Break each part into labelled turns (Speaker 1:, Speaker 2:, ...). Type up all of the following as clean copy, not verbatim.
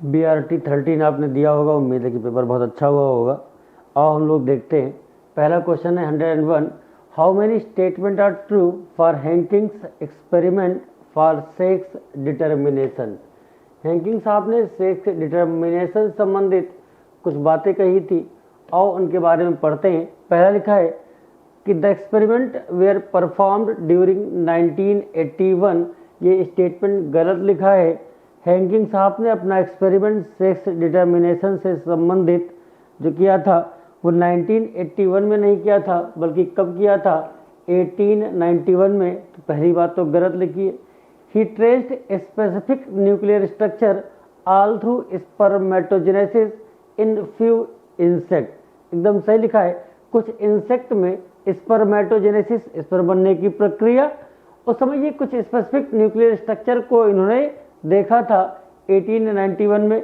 Speaker 1: BRT 13 आपने दिया होगा, उम्मीद है कि पेपर बहुत अच्छा हुआ होगा। और हम लोग देखते हैं, पहला क्वेश्चन है 101, how many statement are true for Henking's experiment for sex determination. Henking साहब ने सेक्स डिटर्मिनेशन संबंधित कुछ बातें कही थी और उनके बारे में पढ़ते हैं। पहला लिखा है कि the experiment were performed during 1981, ये स्टेटमेंट गलत लिखा है। हैंकिंग साहब ने अपना एक्सपेरिमेंट सेक्स डिटर्मिनेशन से संबंधित जो किया था वो 1981 में नहीं किया था, बल्कि कब किया था, 1891 में। तो पहली बात तो गलत लिखी है। He traced specific nuclear structure all through spermatogenesis in few insect, एकदम सही लिखा है। कुछ इंसेक्ट में स्पर्मेटोजेनेसिस, स्पर्म बनने की प्रक्रिया, उस समय ये कुछ स्पेसिफिक न्यूक्लियर स्ट्रक्चर को इन्होंने देखा था 1891 में।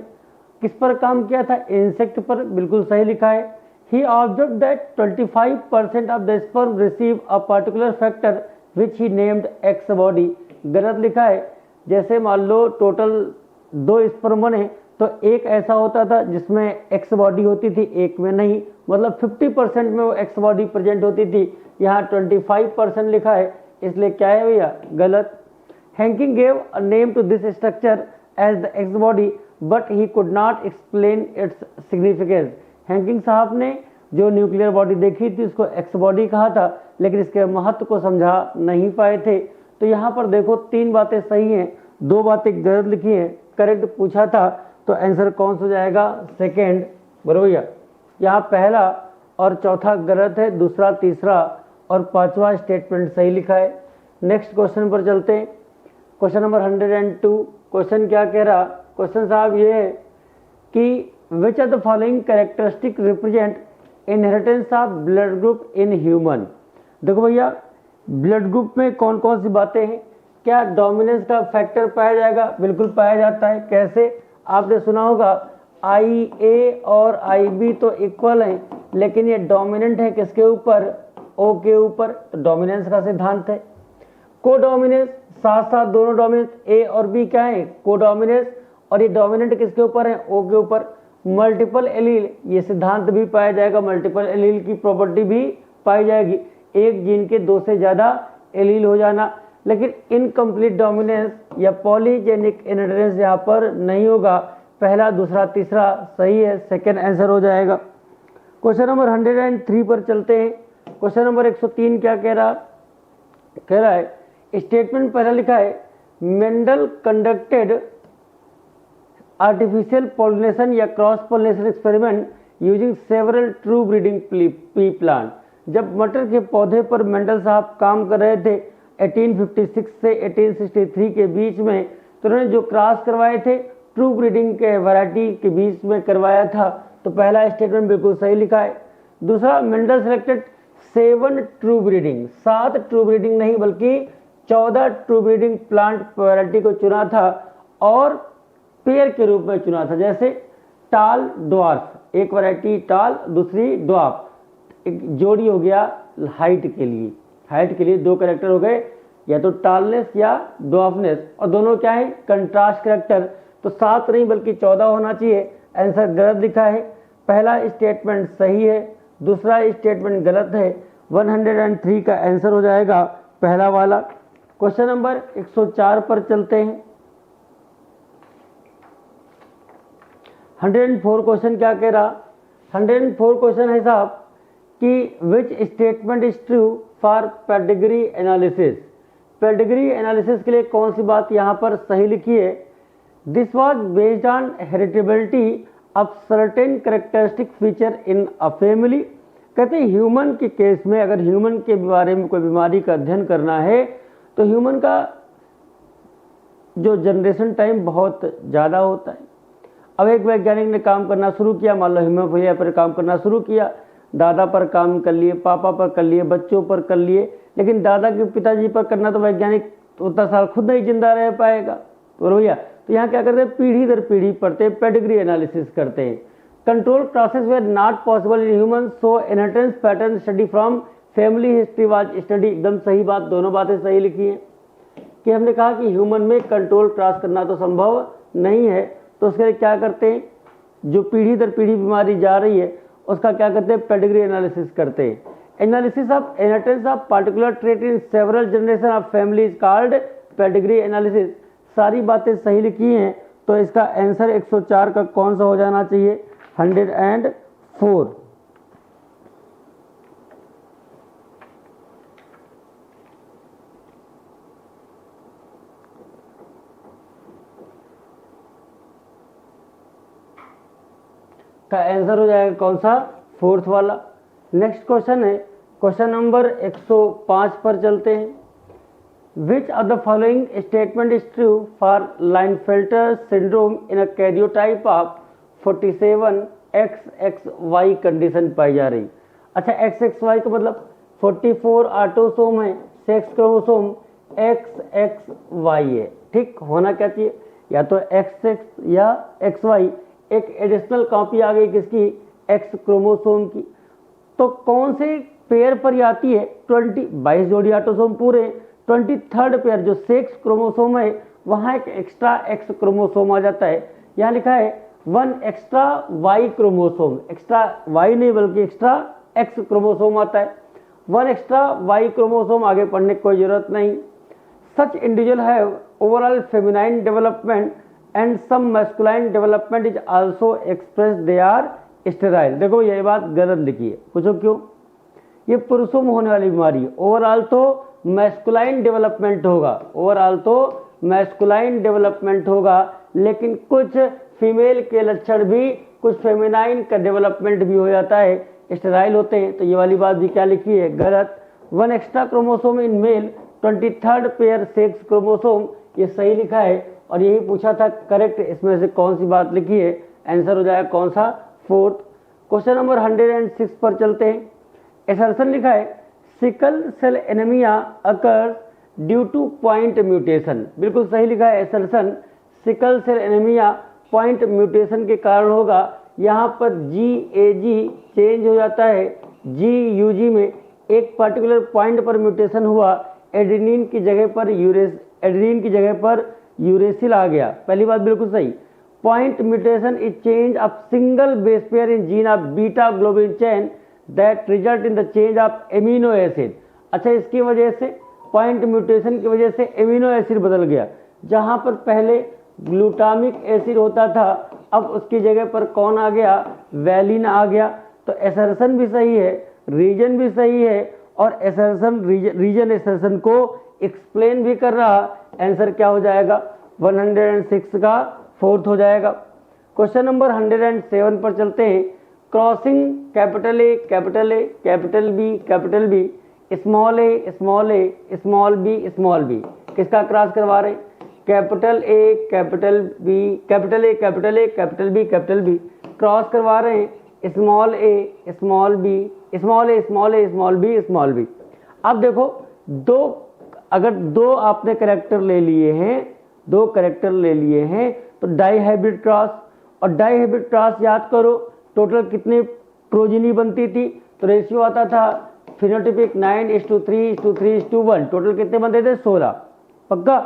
Speaker 1: किस पर काम किया था, इंसेक्ट पर, बिल्कुल सही लिखा है। He observed that 25% of the sperm receive a particular factor which he named X body, गलत लिखा है। जैसे मान लो टोटल 2 स्पर्म बने तो एक ऐसा होता था जिसमें एक्स बॉडी होती थी, एक में नहीं, मतलब 50% में वो एक्स बॉडी प्रेजेंट होती थी। यहाँ 25% लिखा है, इसलिए क्या है भैया, गलत। Hanking gave a name to this structure as the X body, but he could not explain its significance. Hanking साहब ने जो न्यूक्लियर बॉडी देखी थी उसको एक्स बॉडी कहा था, लेकिन इसके महत्व को समझा नहीं पाए थे। तो यहाँ पर देखो 3 बातें सही हैं, 2 बातें गलत लिखी हैं। करेक्ट पूछा था तो आंसर कौन सा हो जाएगा, सेकेंड, बरोबर भैया। यहाँ पहला और चौथा गलत है, दूसरा, तीसरा और 5वां स्टेटमेंट सही लिखा है। नेक्स्ट क्वेश्चन पर चलते हैं। Question number 102। क्वेश्चन क्या कह रहा, क्वेश्चन साहब ये है कि which are the following characteristic represent inheritance of blood group in human. देखो भैया, ब्लड ग्रुप में कौन कौन सी बातें हैं। क्या डोमिनेंस का फैक्टर पाया जाएगा, बिल्कुल पाया जाता है। कैसे, आपने सुना होगा IA और IB तो इक्वल हैं, लेकिन ये डोमिनेंट है किसके ऊपर, O के ऊपर, तो डोमिनेंस का सिद्धांत है। कोडोमिनेंस, साथ साथ दोनों डोमिनेंस A और B क्या है, कोडोमिनेंस, और ये डोमिनेंट किसके ऊपर है, O के ऊपर। मल्टीपल एलील, ये सिद्धांत भी पाया जाएगा, मल्टीपल एलील की प्रॉपर्टी भी पाई जाएगी, एक जीन के 2 से ज्यादा एलील हो जाना। लेकिन इनकम्प्लीट डोमिनेंस या पॉलीजेनिक इनहेरिटेंस यहाँ पर नहीं होगा। पहला, दूसरा, तीसरा सही है, सेकेंड आंसर हो जाएगा। क्वेश्चन नंबर 103 पर चलते हैं। क्वेश्चन नंबर 103 क्या कह रहा है, स्टेटमेंट पहला लिखा है, मेंडल कंडक्टेड आर्टिफिशियल पॉलिनेशन या cross pollination experiment using several true breeding P plant. जब मटर के पौधे पर मेंडल साहब काम कर रहे थे 1856 से 1863 के बीच में, तो उन्होंने जो क्रॉस करवाए थे ट्रू ब्रीडिंग के वैरायटी के बीच में करवाया था। तो पहला स्टेटमेंट बिल्कुल सही लिखा है। दूसरा, Mendel selected 7 true breeding, 7 true breeding नहीं बल्कि 14 ट्रू ब्रीडिंग प्लांट वैरायटी को चुना था और पेयर के रूप में चुना था। जैसे टाल ड्वार्फ, एक वैरायटी टाल, दूसरी ड्वार्फ, एक जोड़ी हो गया हाइट के लिए। हाइट के लिए 2 कैरेक्टर हो गए, या तो टालनेस या ड्वार्फनेस, और दोनों क्या है, कंट्रास्ट कैरेक्टर। तो 7 नहीं बल्कि 14 होना चाहिए। आंसर गलत लिखा है। पहला स्टेटमेंट सही है, दूसरा स्टेटमेंट गलत है। 103 का आंसर हो जाएगा पहला वाला। क्वेश्चन नंबर 104 पर चलते हैं। 104 क्वेश्चन क्या कह रहा, 104 क्वेश्चन है साहब कि which statement is true for pedigree analysis. Pedigree analysis के लिए कौन सी बात यहाँ पर सही लिखी है, this was based on heritability of certain characteristic feature in a family. कहते हैं ह्यूमन के केस में, अगर ह्यूमन के बारे में कोई बीमारी का अध्ययन करना है तो ह्यूमन का जो जनरेशन टाइम बहुत ज़्यादा होता है। अब एक वैज्ञानिक ने काम करना शुरू किया, मान लो हीमोफीलिया पर काम करना शुरू किया, दादा पर काम कर लिए, पापा पर कर लिए, बच्चों पर कर लिए, लेकिन दादा के पिताजी पर करना तो वैज्ञानिक उतना साल खुद नहीं जिंदा रह पाएगा। तो भैया, तो यहाँ क्या करते हैं, पीढ़ी दर पीढ़ी पढ़ते हैं, पेडिग्री एनालिसिस करते हैं। Control crosses were not possible in human, so inheritance pattern study from family history was study. एकदम सही बात, दोनों बातें सही लिखी हैं कि हमने कहा कि ह्यूमन में कंट्रोल क्रॉस करना तो संभव नहीं है, तो उसके लिए क्या करते हैं, जो पीढ़ी दर पीढ़ी बीमारी जा रही है उसका क्या करते हैं, पेडिग्री एनालिसिस करते हैं। Analysis of inheritance of particular trait in several generation of family is called pedigree analysis. सारी बातें सही लिखी हैं, तो इसका आंसर 104 का कौन सा हो जाना चाहिए, 104। का आंसर हो जाएगा कौन सा, 4th वाला। नेक्स्ट क्वेश्चन है क्वेश्चन नंबर 105 पर चलते हैं। Which of the following statement is true for Klinefelter syndrome in a karyotype of 47XXY condition पाई जा रही। अच्छा, XXY का मतलब 44 ऑटोसोम है, सेक्स क्रोमोसोम XXY है। ठीक, होना क्या चाहिए, या तो XX या XY, एक एडिशनल कॉपी आ गई किसकी, X क्रोमोसोम की। तो कौन से पेयर पर आती है, 22 जोड़ी ऑटोसोम पूरे, 23rd पेयर जो सेक्स क्रोमोसोम है वहां एक एक्स्ट्रा X क्रोमोसोम आ जाता है। यहाँ लिखा है 1 extra Y chromosome, extra Y नहीं बल्कि एक्स्ट्रा X क्रोमोसोम आता है, 1 एक्स्ट्रा Y क्रोमोसोम, आगे पढ़ने की कोई जरूरत नहीं। Such individual have overall feminine development and some masculine development is also express they are sterile. देखो ये बात गलत लिखी है, पूछो क्यों, ये पुरुषों में होने वाली बीमारी है। ओवरऑल तो मैस्कुलाइन डेवलपमेंट होगा, ओवरऑल तो मैस्कुलाइन डेवलपमेंट होगा, लेकिन कुछ फीमेल के लक्षण भी, कुछ फेमिनाइन का डेवलपमेंट भी हो जाता है, स्टेराइल होते हैं। तो ये वाली बात भी क्या लिखी है, गलत। 1 extra chromosome in male, 23rd pair sex chromosome, ये सही लिखा है और यही पूछा था करेक्ट, इसमें से कौन सी बात लिखी है, आंसर हो जाएगा कौन सा, 4th। क्वेश्चन नंबर 106 पर चलते हैं। एसर्शन लिखा है sickle cell anaemia occurs due to point mutation, बिल्कुल सही लिखा है assertion, sickle cell anaemia point mutation के कारण होगा। यहाँ पर GAG चेंज हो जाता है GUG में, एक पर्टिकुलर पॉइंट पर म्यूटेशन हुआ, एडेनिन की जगह पर यूरेसिल आ गया। पहली बात बिल्कुल सही, point mutation is change of single base pair in gene of beta globin chain that result in the change of amino acid. अच्छा, इसकी वजह से, पॉइंट म्यूटेशन की वजह से एमिनो एसिड बदल गया, जहां पर पहले ग्लूटामिक एसिड होता था अब उसकी जगह पर कौन आ गया, वैलिन आ गया। तो एसर्शन भी सही है, रीजन भी सही है, और एसर्शन रीजन एसर्शन को एक्सप्लेन भी कर रहा। आंसर क्या हो जाएगा, 106 का 4th हो जाएगा। क्वेश्चन नंबर 107 पर चलते हैं। Crossing capital A capital A capital B capital B, small a small a small b small b, किसका क्रॉस करवा रहे हैं, capital A capital B capital A capital A capital B capital B, cross करवा रहे हैं small a small b small a small a small b small b। अब देखो अगर दो आपने कैरेक्टर ले लिए हैं, तो डाई हाइब्रिड क्रॉस, और डाई हाइब्रिड क्रॉस याद करो टोटल कितनी प्रोजिनी बनती थी, तो रेशियो आता था फिनोटिपिक 9:3:3:1, टोटल कितने बनते थे, 16। पक्का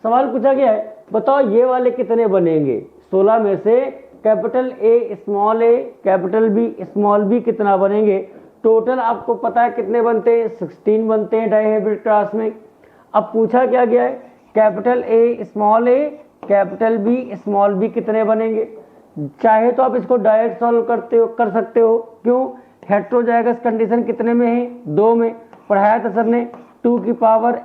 Speaker 1: सवाल पूछा गया है, बताओ ये वाले कितने बनेंगे, 16 में से capital A small a capital B small b कितना बनेंगे। टोटल आपको पता है कितने बनते हैं, 16 बनते हैं डाई हाइब्रिड क्रॉस में। अब पूछा क्या गया है, capital A small a capital B small b कितने बनेंगे। चाहे तो आप इसको डायरेक्ट सॉल्व कर सकते हो, क्यों, हेट्रोजाइगस कंडीशन कितने में है, 2 में, पढ़ाया था सर ने, 2 की पावर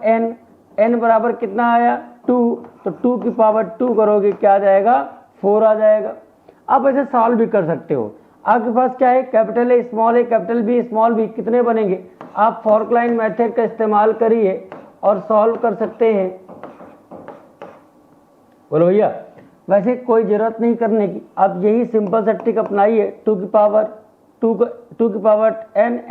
Speaker 1: n बराबर कितना आया, 2, तो 2 की पावर 2 करोगे क्या आ जाएगा, 4 आ जाएगा। आप ऐसे सॉल्व भी कर सकते हो। आपके पास क्या है, capital A small a capital B small b कितने बनेंगे, आप फॉर्कलाइन मेथड का इस्तेमाल करिए और सॉल्व कर सकते हैं। बोलो भैया, वैसे कोई जरूरत नहीं करने की, आप यही सिंपल सा ट्रिक अपनाइए, 2 की पावर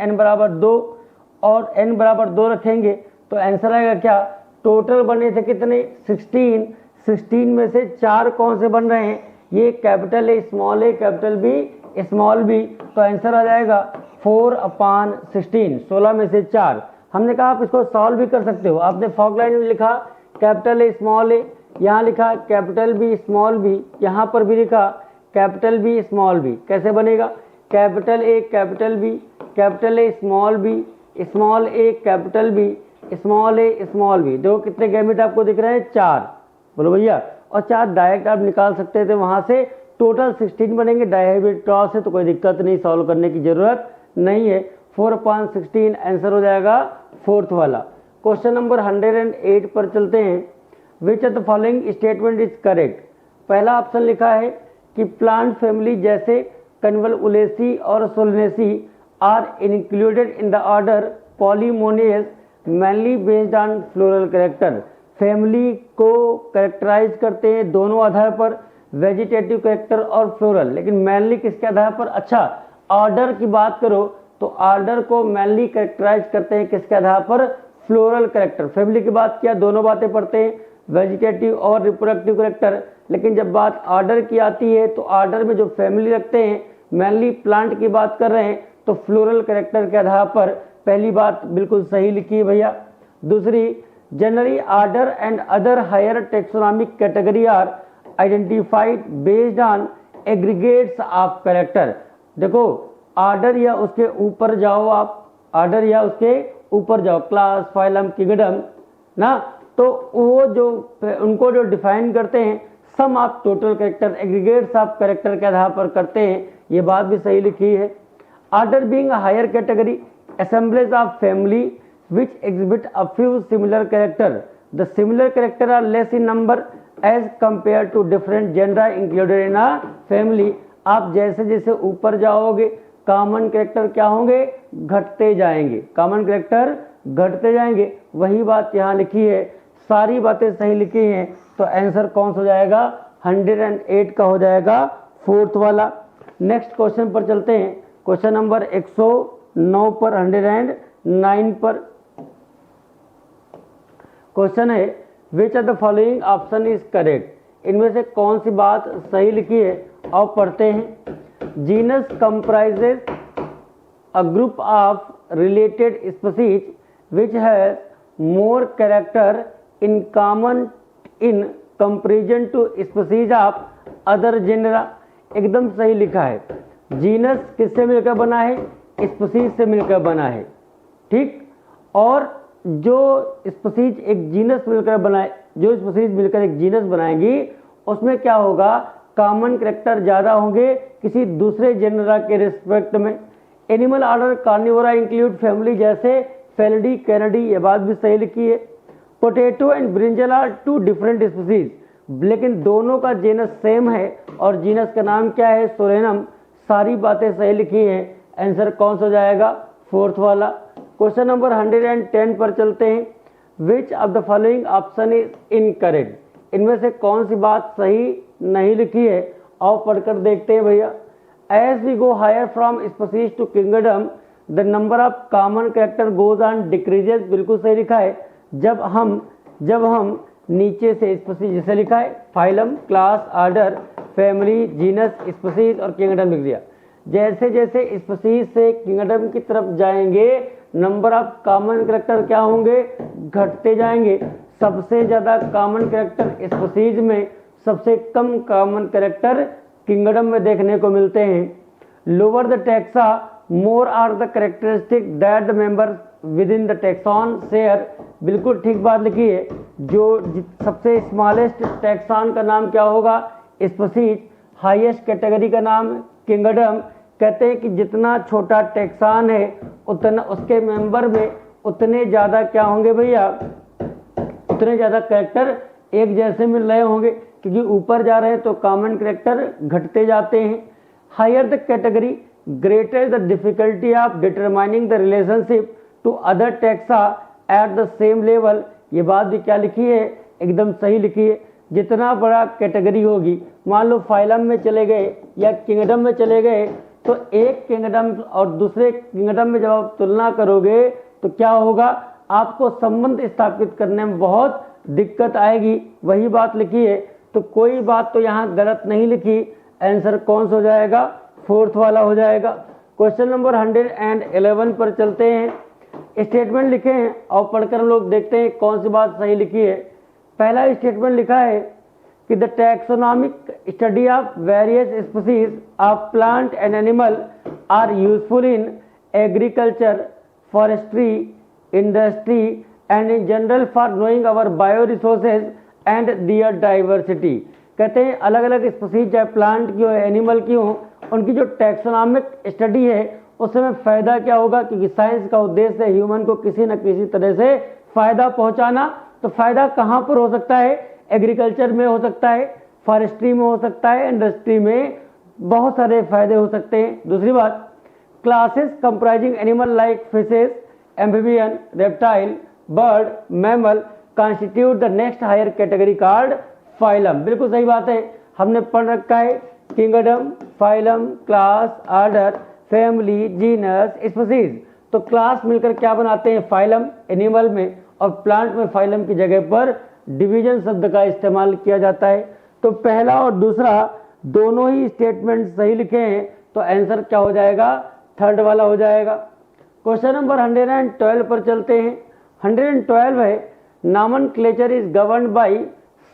Speaker 1: n बराबर 2 और n बराबर 2 रखेंगे तो आंसर आएगा क्या, टोटल बने थे कितने, 16 में से 4 कौन से बन रहे हैं, ये capital A small a capital B small b, तो आंसर आ जाएगा 4/16, 16 में से 4। हमने कहा आप इसको सॉल्व भी कर सकते हो, आपने फॉर्मूला में लिखा कैपिटल A स्मॉल a यहाँ लिखा कैपिटल बी स्मॉल बी, यहाँ पर भी लिखा कैपिटल बी स्मॉल बी। कैसे बनेगा? Capital A capital B, capital A small B, small A capital B, small A small B. देखो कितने गैमेट आपको दिख रहे हैं? 4। बोलो भैया। और 4 डायरेक्ट आप निकाल सकते थे वहाँ से, टोटल 16 बनेंगे। डायहेब्रिड क्रॉस है तो कोई दिक्कत नहीं, सॉल्व करने की जरूरत नहीं है। 4/16 आंसर हो जाएगा फोर्थ वाला। क्वेश्चन नंबर 108 पर चलते हैं। Which of the following statement is correct? पहला ऑप्शन लिखा है कि प्लांट फैमिली जैसे कन्वल्वुलेसी और Solanaceae are included in the order Polemoniales mainly based on floral character. Family को कैरेक्टराइज करते हैं दोनों आधार पर, वेजिटेटिव कैरेक्टर और फ्लोरल, लेकिन मैनली किसके आधार पर? अच्छा, ऑर्डर की बात करो तो ऑर्डर को मैनली कैरेक्टराइज करते हैं किसके आधार पर? Floral character. फैमिली की बात किया, दोनों बातें पढ़ते हैं, वेजिटेटिव और रिप्रोडक्टिव कैरेक्टर, लेकिन जब बात ऑर्डर की आती है तो ऑर्डर में जो फैमिली रखते हैं, मैनली प्लांट की बात कर रहे हैं तो फ्लोरल कैरेक्टर के आधार पर। पहली बात बिल्कुल सही लिखी है भैया। दूसरी, generally order and other higher taxonomic category are identified based on aggregates of character. देखो ऑर्डर या उसके ऊपर जाओ आप, ऑर्डर या उसके ऊपर जाओ, क्लास, फाइलम, किंगडम ना, तो वो जो उनको जो डिफाइन करते हैं sum of total character, aggregates of character के आधार पर करते हैं। ये बात भी सही लिखी है। Order being a higher category assemblage of family which exhibit a few similar character. The similar character are less in number as compared to different genera included in a family. आप जैसे जैसे ऊपर जाओगे कॉमन कैरेक्टर क्या होंगे? घटते जाएंगे, common character घटते जाएंगे। वही बात यहाँ लिखी है, सारी बातें सही लिखी हैं, तो आंसर कौन सा हो जाएगा? 108 का हो जाएगा, फोर्थ वाला। नेक्स्ट क्वेश्चन पर चलते हैं। क्वेश्चन नंबर 109 पर, 109 पर क्वेश्चन है which of the following option is correct? इनमें से कौन सी बात सही लिखी है? और पढ़ते हैं। Genus comprises a group of related species which has more character in common in comparison to species of other genera. एकदम सही लिखा है। जीनस किससे मिलकर बना है? स्पीशीज से मिलकर बना है, ठीक। और जो स्पीशीज एक जीनस मिलकर बनाए, जो स्पीशीज मिलकर एक जीनस बनाएगी, उसमें क्या होगा? कॉमन कैरेक्टर ज्यादा होंगे किसी दूसरे जेनरा के रिस्पेक्ट में। Animal order Carnivora include family जैसे फेलिडी, कैनिडी, ये बात भी सही लिखी है। Potato and brinjal are two different species, लेकिन दोनों का जीनस सेम है और जीनस का नाम क्या है? सोलेनम। सारी बातें सही लिखी हैं, आंसर कौन सा जाएगा? फोर्थ वाला। क्वेश्चन नंबर 110 पर चलते हैं। Which of the following option is incorrect? इनमें से कौन सी बात सही नहीं लिखी है? और पढ़कर देखते हैं भैया। As we go higher from species to kingdom the number of common character goes on decreases. बिल्कुल सही लिखा है। जब हम नीचे से स्पीशीज, जैसे लिखा है phylum, class, order, family, genus, species और किंगडम लिख दिया। जैसे जैसे स्पीशीज से किंगडम की तरफ जाएंगे नंबर ऑफ कॉमन कैरेक्टर क्या होंगे? घटते जाएंगे। सबसे ज्यादा कॉमन कैरेक्टर स्पीशीज में, सबसे कम कॉमन कैरेक्टर किंगडम में देखने को मिलते हैं। Lower the taxa more are the characteristic that the members within the taxon share. बिल्कुल ठीक बात लिखी है। जो सबसे स्मॉलेस्ट टैक्सॉन का नाम क्या होगा? स्पीशीज। हाईएस्ट कैटेगरी का नाम किंगडम। कहते हैं कि जितना छोटा टैक्सॉन है उतना उसके मेंबर में उतने ज्यादा क्या होंगे भैया? उतने ज्यादा कैरेक्टर एक जैसे मिल रहे होंगे, क्योंकि ऊपर जा रहे हैं तो कॉमन कैरेक्टर घटते जाते हैं। Higher the category greater the difficulty of determining the relationship to other taxa at the same level. ये बात भी क्या लिखी है? एकदम सही लिखी है। जितना बड़ा कैटेगरी होगी, मान लो फाइलम में चले गए या किंगडम में चले गए, तो एक किंगडम और दूसरे किंगडम में जब आप तुलना करोगे तो क्या होगा? आपको संबंध स्थापित करने में बहुत दिक्कत आएगी। वही बात लिखी है, तो कोई बात तो यहाँ गलत नहीं लिखी। आंसर कौन सा हो जाएगा? फोर्थ वाला हो जाएगा। क्वेश्चन नंबर 111 पर चलते हैं। स्टेटमेंट लिखे हैं और पढ़कर हम लोग देखते हैं कौन सी बात सही लिखी है। पहला स्टेटमेंट लिखा है कि the taxonomic study of various species of plant and animal are useful in agriculture, forestry, industry and in general for knowing our bio resources and their diversity. कहते हैं अलग अलग स्पीसीज चाहे प्लांट की हो एनिमल की हो, उनकी जो टैक्सोनॉमिक स्टडी है उसमें फ़ायदा क्या होगा, क्योंकि साइंस का उद्देश्य है ह्यूमन को किसी न किसी तरह से फ़ायदा पहुंचाना। तो फ़ायदा कहाँ पर हो सकता है, एग्रीकल्चर में हो सकता है, फॉरेस्ट्री में हो सकता है, इंडस्ट्री में बहुत सारे फायदे हो सकते हैं। दूसरी बात, classes comprising animal like fishes, amphibian, reptile, bird, mammal constitute the next higher category called phylum. बिल्कुल सही बात है, हमने पढ़ रखा है kingdom, phylum, class, order, family, genus, species. तो क्लास मिलकर क्या बनाते हैं, फाइलम एनिमल में, और प्लांट में फाइलम की जगह पर डिवीजन शब्द का इस्तेमाल किया जाता है। तो पहला और दूसरा दोनों ही स्टेटमेंट सही लिखे हैं, तो आंसर क्या हो जाएगा, थर्ड वाला हो जाएगा। क्वेश्चन नंबर 112 पर चलते हैं। 112 है, nomenclature is governed by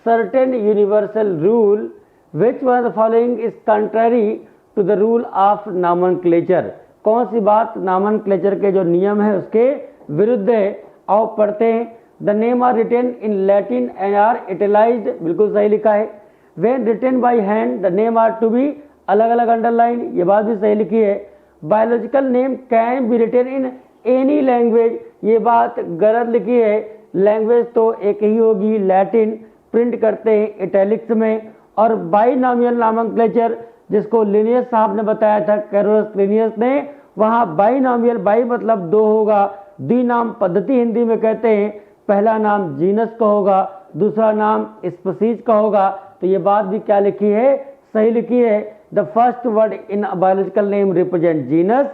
Speaker 1: certain universal rule, which one of the following is contrary to the rule of nomenclature. कौन सी बात नॉमेनक्लेचर के जो नियम है उसके विरुद्ध है। आओ पढ़ते हैं। The name are written in Latin and are italicized, बिल्कुल सही लिखा है। When written by hand the name are to be, अलग अलग अंडरलाइन, ये बात भी सही लिखी है। Biological name can be written in any language, ये बात गलत लिखी है। लैंग्वेज तो एक ही होगी, लैटिन, प्रिंट करते हैं इटैलिक्स में। और बाइनॉमियल नॉमेनक्लेचर जिसको लिनियस साहब ने बताया था, कैरोलस लिनियस ने, वहाँ बाइनॉमियल, बाई मतलब दो होगा, द्विनाम पद्धति हिंदी में कहते हैं। पहला नाम जीनस का होगा, दूसरा नाम स्पीसीज का होगा। तो ये बात भी क्या लिखी है, सही लिखी है। The first word in biological name represent genus,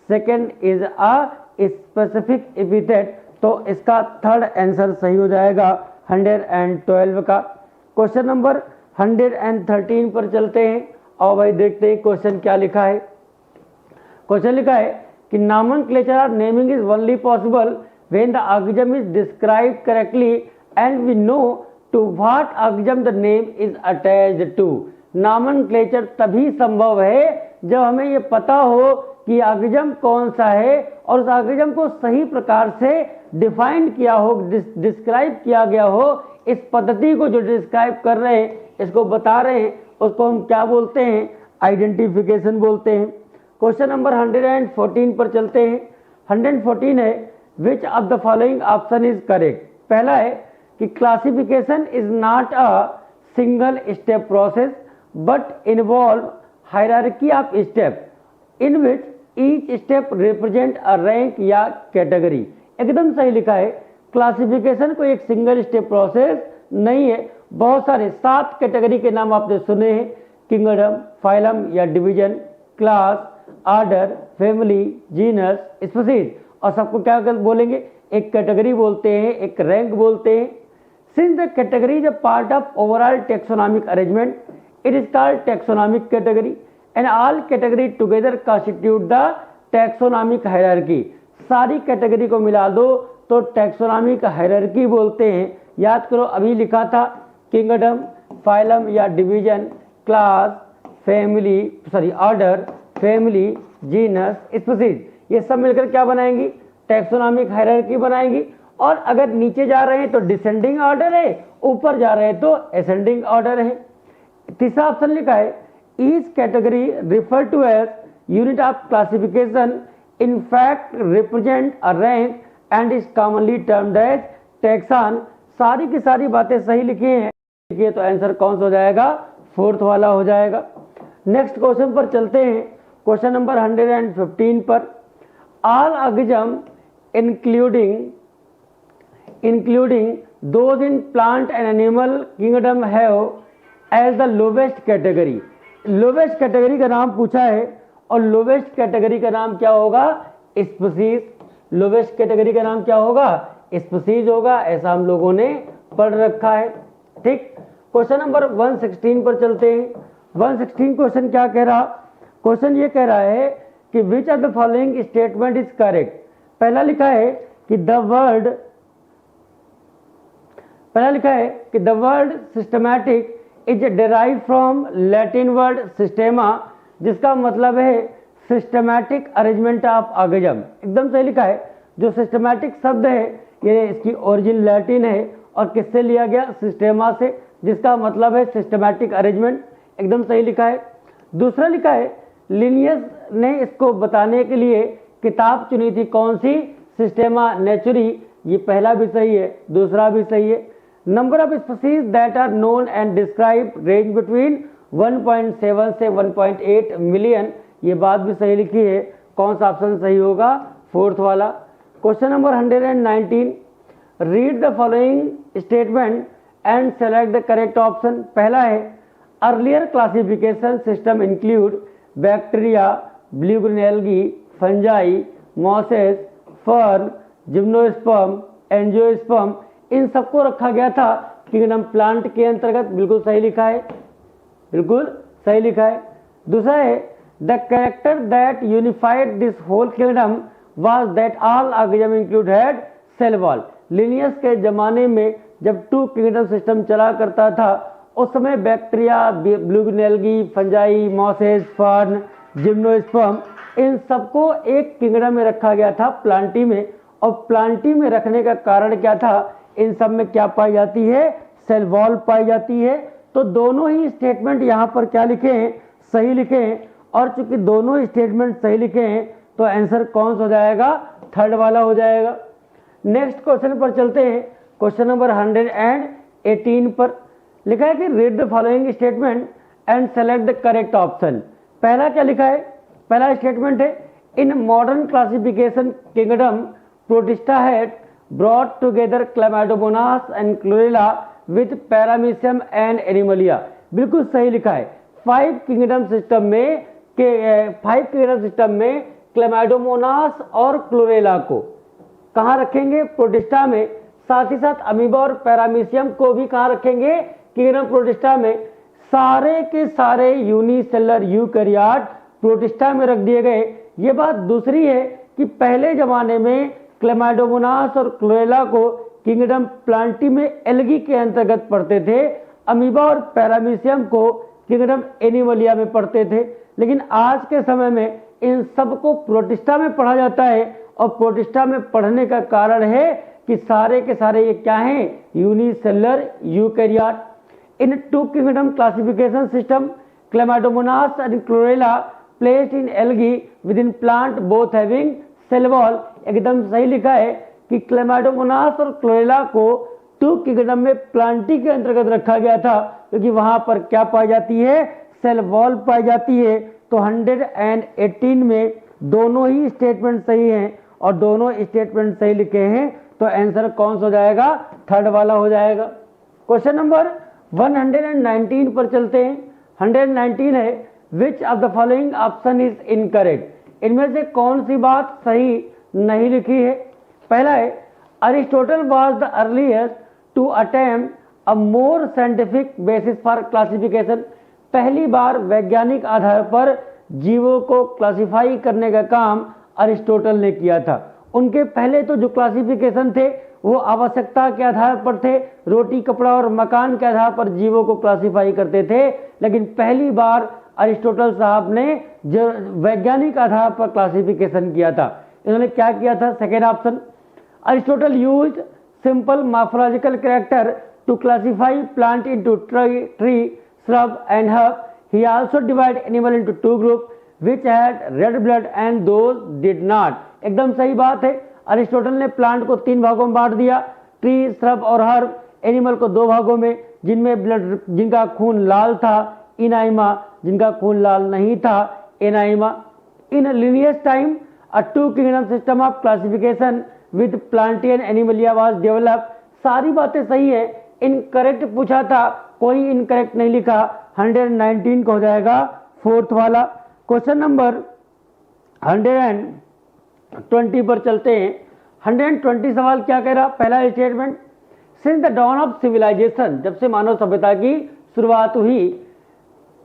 Speaker 1: second is a specific epithet. तो इसका थर्ड आंसर सही हो जाएगा 112 का। क्वेश्चन नंबर 113 पर चलते हैं और भाई देखते हैं क्वेश्चन क्या लिखा है। क्वेश्चन लिखा है कि नॉमेनक्लेचर और naming is only possible when the organism is described correctly and we know to what organism the name is attached to. Nomenclature तभी संभव है जब हमें ये पता हो कि ऑर्गेनिज्म कौन सा है और उस ऑर्गेनिज्म को सही प्रकार से डिफाइन किया हो, डिस्क्राइब किया गया हो। इस पद्धति को जो डिस्क्राइब कर रहे हैं, इसको बता रहे हैं, उसको हम क्या बोलते हैं, आइडेंटिफिकेशन बोलते हैं। क्वेश्चन नंबर 114 पर चलते हैं। 114 है, which of the following option is correct. पहला है कि classification is not a single step process but involve hierarchy of step in which each step represent a rank या कैटेगरी। एकदम सही लिखा है, क्लासिफिकेशन को एक सिंगल स्टेप प्रोसेस नहीं है, बहुत सारे 7 कैटेगरी के नाम आपने सुने हैं, किंगडम, फाइलम या division, class, order, family, genus, species. और सबको क्या बोलेंगे, एक कैटेगरी बोलते हैं, एक रैंक बोलते हैं। Since the category is a part of overall taxonomic arrangement, it is called taxonomic category and all category together constitute the taxonomic hierarchy. सारी कैटेगरी को मिला दो तो टैक्सोनॉमिक हायरार्की बोलते हैं। याद करो, अभी लिखा था किंगडम, फाइलम या division, class, family, order, family, genus, species, ये सब मिलकर क्या बनाएंगी, टैक्सोनॉमिक हायरार्की बनाएंगी। और अगर नीचे जा रहे हैं तो डिसेंडिंग ऑर्डर है, ऊपर जा रहे हैं तो असेंडिंग ऑर्डर है। तीसरा ऑप्शन लिखा है, each category refer to as unit of classification in fact represent a rank and is commonly termed as taxon. सारी की सारी बातें सही लिखी हैं, लिखिए तो आंसर कौन सा हो जाएगा, फोर्थ वाला हो जाएगा। नेक्स्ट क्वेश्चन पर चलते हैं। क्वेश्चन नंबर 115 पर, all organism including those in plant and animal kingdom have as the lowest category. Lowest category का नाम पूछा है और लोवेस्ट कैटेगरी का नाम क्या होगा, स्पीसीज। लोवेस्ट कैटेगरी का नाम क्या होगा, स्पीसीज होगा, ऐसा हम लोगों ने पढ़ रखा है। ठीक, क्वेश्चन नंबर 116 पर चलते हैं। 116 क्वेश्चन क्या कह रहा, क्वेश्चन ये कह रहा है कि which of the following statement is correct. पहला लिखा है कि द पहला लिखा है कि the word systematic is derive from Latin word systema, जिसका मतलब है सिस्टमैटिक अरेंजमेंट ऑफ ऑर्गेजम। एकदम सही लिखा है। जो सिस्टमैटिक शब्द है ये इसकी ओरिजिन लैटिन है और किससे लिया गया, सिस्टेमा से, जिसका मतलब है सिस्टमैटिक अरेंजमेंट। एकदम सही लिखा है। दूसरा लिखा है लिनियस ने इसको बताने के लिए किताब चुनी थी, कौन सी, सिस्टेमा नेचुरी। ये पहला भी सही है, दूसरा भी सही है। Number of species that are known and describe range between 1.7 से 1.8 मिलियन, ये बात भी सही लिखी है। कौन सा ऑप्शन सही होगा, फोर्थ वाला। Question number 119, read the following statement and select the correct option. पहला है earlier classification system include bacteria, blue green algae, fungi, mosses, fern, gymnosperm, angiosperm, इन सबको रखा गया था किंगडम प्लांट के अंतर्गत। बिल्कुल सही लिखा है, बिल्कुल सही लिखा है। दूसरा है the character that unified this whole kingdom was that all organism include had cell wall. Linnaeus के जमाने में जब टू किंगडम सिस्टम चला करता था उस समय bacteria, blue green algae, fungi, mosses, fern, gymnosperm, इन सबको एक किंगडम में रखा गया था, प्लांटी में। और प्लांटी में रखने का कारण क्या था, इन सब में क्या पाई जाती है, सेल वॉल पाई जाती है। तो दोनों ही स्टेटमेंट यहाँ पर क्या लिखे हैं, सही लिखे हैं। और चूंकि दोनों ही स्टेटमेंट सही लिखे हैं तो आंसर कौन सा हो जाएगा, थर्ड वाला हो जाएगा। नेक्स्ट क्वेश्चन पर चलते हैं। क्वेश्चन नंबर 118 पर लिखा है कि read the following statement and select the correct option. पहला क्या लिखा है, पहला स्टेटमेंट है in modern classification kingdom protista had brought together Chlamydomonas and chlorella with paramecium and Animalia. बिल्कुल सही लिखा है। फाइव किंगडम सिस्टम में क्लैमाइडोमोनास और क्लोरेला को कहाँ रखेंगे, प्रोटिस्टा में। साथ ही साथ अमीबा और पैरामीशियम को भी कहाँ रखेंगे, किंगडम प्रोटिस्टा में। सारे के सारे यूनिसेलर यूकैरियोट प्रोटिस्टा में रख दिए गए। ये बात दूसरी है कि पहले जमाने में क्लैमाइडोमोनास और क्लोरेला को किंगडम प्लांटी में एल्गी के अंतर्गत पढ़ते थे, अमीबा और पैरामीशियम को किंगडम एनिमलिया में पढ़ते थे। लेकिन आज के समय में इन सबको प्रोटिस्टा में पढ़ा जाता है। और प्रोटिस्टा में पढ़ने का कारण है कि सारे के सारे ये क्या हैं, unicellular eukaryote. In two kingdom classification system Chlamydomonas and Chlorella placed in algae within plant both having cell wall. एकदम सही लिखा है कि क्लैमाइडोमोनास और क्लोरेला को टू किंगडम में प्लांटी के अंतर्गत रखा गया था क्योंकि वहां पर क्या पाई जाती है, सेल वॉल पाई जाती है। तो 118 में दोनों ही स्टेटमेंट सही हैं और दोनों स्टेटमेंट सही लिखे हैं। तो आंसर कौन सा हो जाएगा, थर्ड वाला हो जाएगा। क्वेश्चन नंबर 119 पर चलते हैं। 119 है which of the following option is incorrect. इनमें से कौन सी बात सही नहीं लिखी है। पहला है Aristotle was the earliest to attempt a more scientific basis for classification. पहली बार वैज्ञानिक आधार पर जीवों को क्लासिफाई करने का काम अरिस्टोटल ने किया था। उनके पहले तो जो क्लासिफिकेशन थे वो आवश्यकता के आधार पर थे, रोटी कपड़ा और मकान के आधार पर जीवों को क्लासिफाई करते थे। लेकिन पहली बार अरिस्टोटल साहब ने जो वैज्ञानिक आधार पर क्लासिफिकेशन किया था, इन्होंने क्या किया था, second option, Aristotle used simple morphological character to classify plant into tree, shrub and herb. He also divided animal into two groups which had red blood and those did not. एकदम सही बात है। अरिस्टोटल ने plant को 3 भागों में बांट दिया, ट्री, श्रब और हर्ब। एनिमल को 2 भागों में, जिनमें ब्लड, जिनका खून लाल था, इनाइमा, जिनका खून लाल नहीं था, anaima. In Linnaeus time a two kingdom system of classification with Plantae and Animalia was develop. सारी बातें सही है। इनकरेक्ट पूछा था, कोई इनकरेक्ट नहीं लिखा। 119 को हो जाएगा फोर्थ वाला। क्वेश्चन नंबर 120 पर चलते हैं। 120 सवाल क्या कह रहा, पहला statement, since the dawn of civilization, जब से मानव सभ्यता की शुरुआत हुई,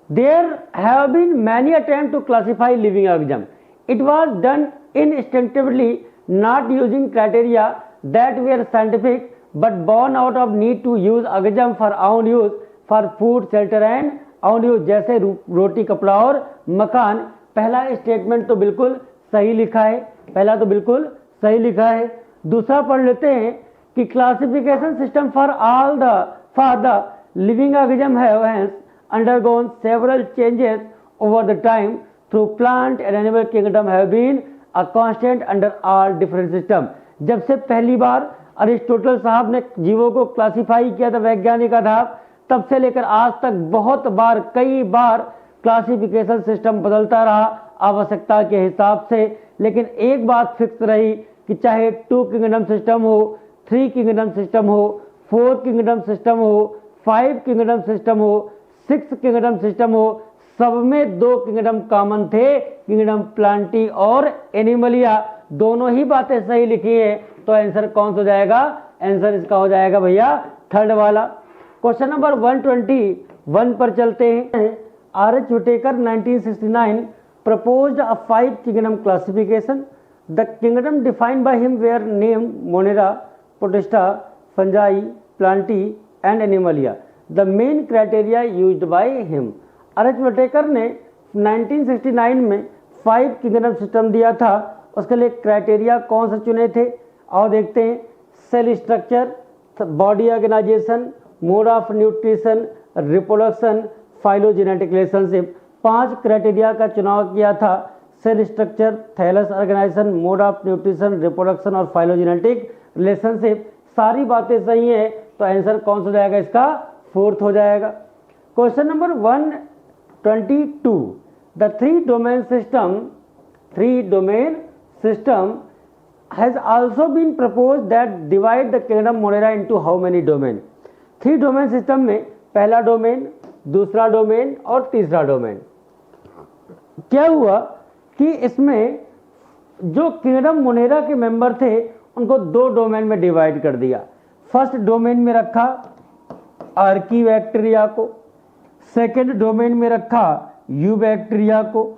Speaker 1: there have been many attempt to classify living organism. It was done instinctively, not using criteria that were scientific, but born out of need to use organism for own use for food shelter and own use, जैसे रोटी कपड़ा और मकान। पहला statement तो बिल्कुल सही लिखा है, पहला तो बिल्कुल सही लिखा है। दूसरा पढ़ लेते हैं कि classification system for the living organism have hence undergone several changes over the time through plant and animal kingdom have been a constant under all different system। जब से पहली बार अरिस्टोटल साहब ने जीवों को क्लासिफाई किया था वैज्ञानिक आधार, तब से लेकर आज तक बहुत बार, कई बार क्लासिफिकेशन सिस्टम बदलता रहा आवश्यकता के हिसाब से। लेकिन एक बात फिक्स रही कि चाहे 2 किंगडम सिस्टम हो, 3 किंगडम सिस्टम हो, 4 किंगडम सिस्टम हो, 5 किंगडम सिस्टम हो, 6 किंगडम सिस्टम हो, सब में 2 किंगडम कॉमन थे, किंगडम प्लांटी और एनिमलिया। दोनों ही बातें सही लिखी है, तो आंसर कौन सा हो जाएगा? आंसर इसका हो जाएगा भैया थर्ड वाला। क्वेश्चन नंबर 121 पर चलते हैं। RH. Whittaker 1969 proposed a 5 kingdom classification. The kingdom defined by him were named Monera, Protista, Fungi, Plantae and Animalia. The main criteria used by him. R H. Whittaker ने 1969 में 5 किंगडम सिस्टम दिया था। उसके लिए criteria कौन से चुने थे? और देखते हैं। Cell structure, body organisation, mode of nutrition, reproduction, phylogenetic relationship. 5 criteria का चुनाव किया था। Cell structure, thallus organisation, mode of nutrition, reproduction और फाइलोजेनेटिक रिलेशनशिप। सारी बातें सही है, तो आंसर कौन सा हो जाएगा? इसका फोर्थ हो जाएगा। Question number 122। The 3 domain system has also been proposed that divide the kingdom Monera into how many domain? 3 domain system में पहला डोमेन, दूसरा डोमेन और तीसरा डोमेन। क्या हुआ कि इसमें जो किंगडम मोनेरा के मेंबर थे उनको 2 डोमेन में डिवाइड कर दिया। फर्स्ट डोमेन में रखा आर्की बैक्टीरिया को, सेकेंड डोमेन में रखा यू बैक्टीरिया को,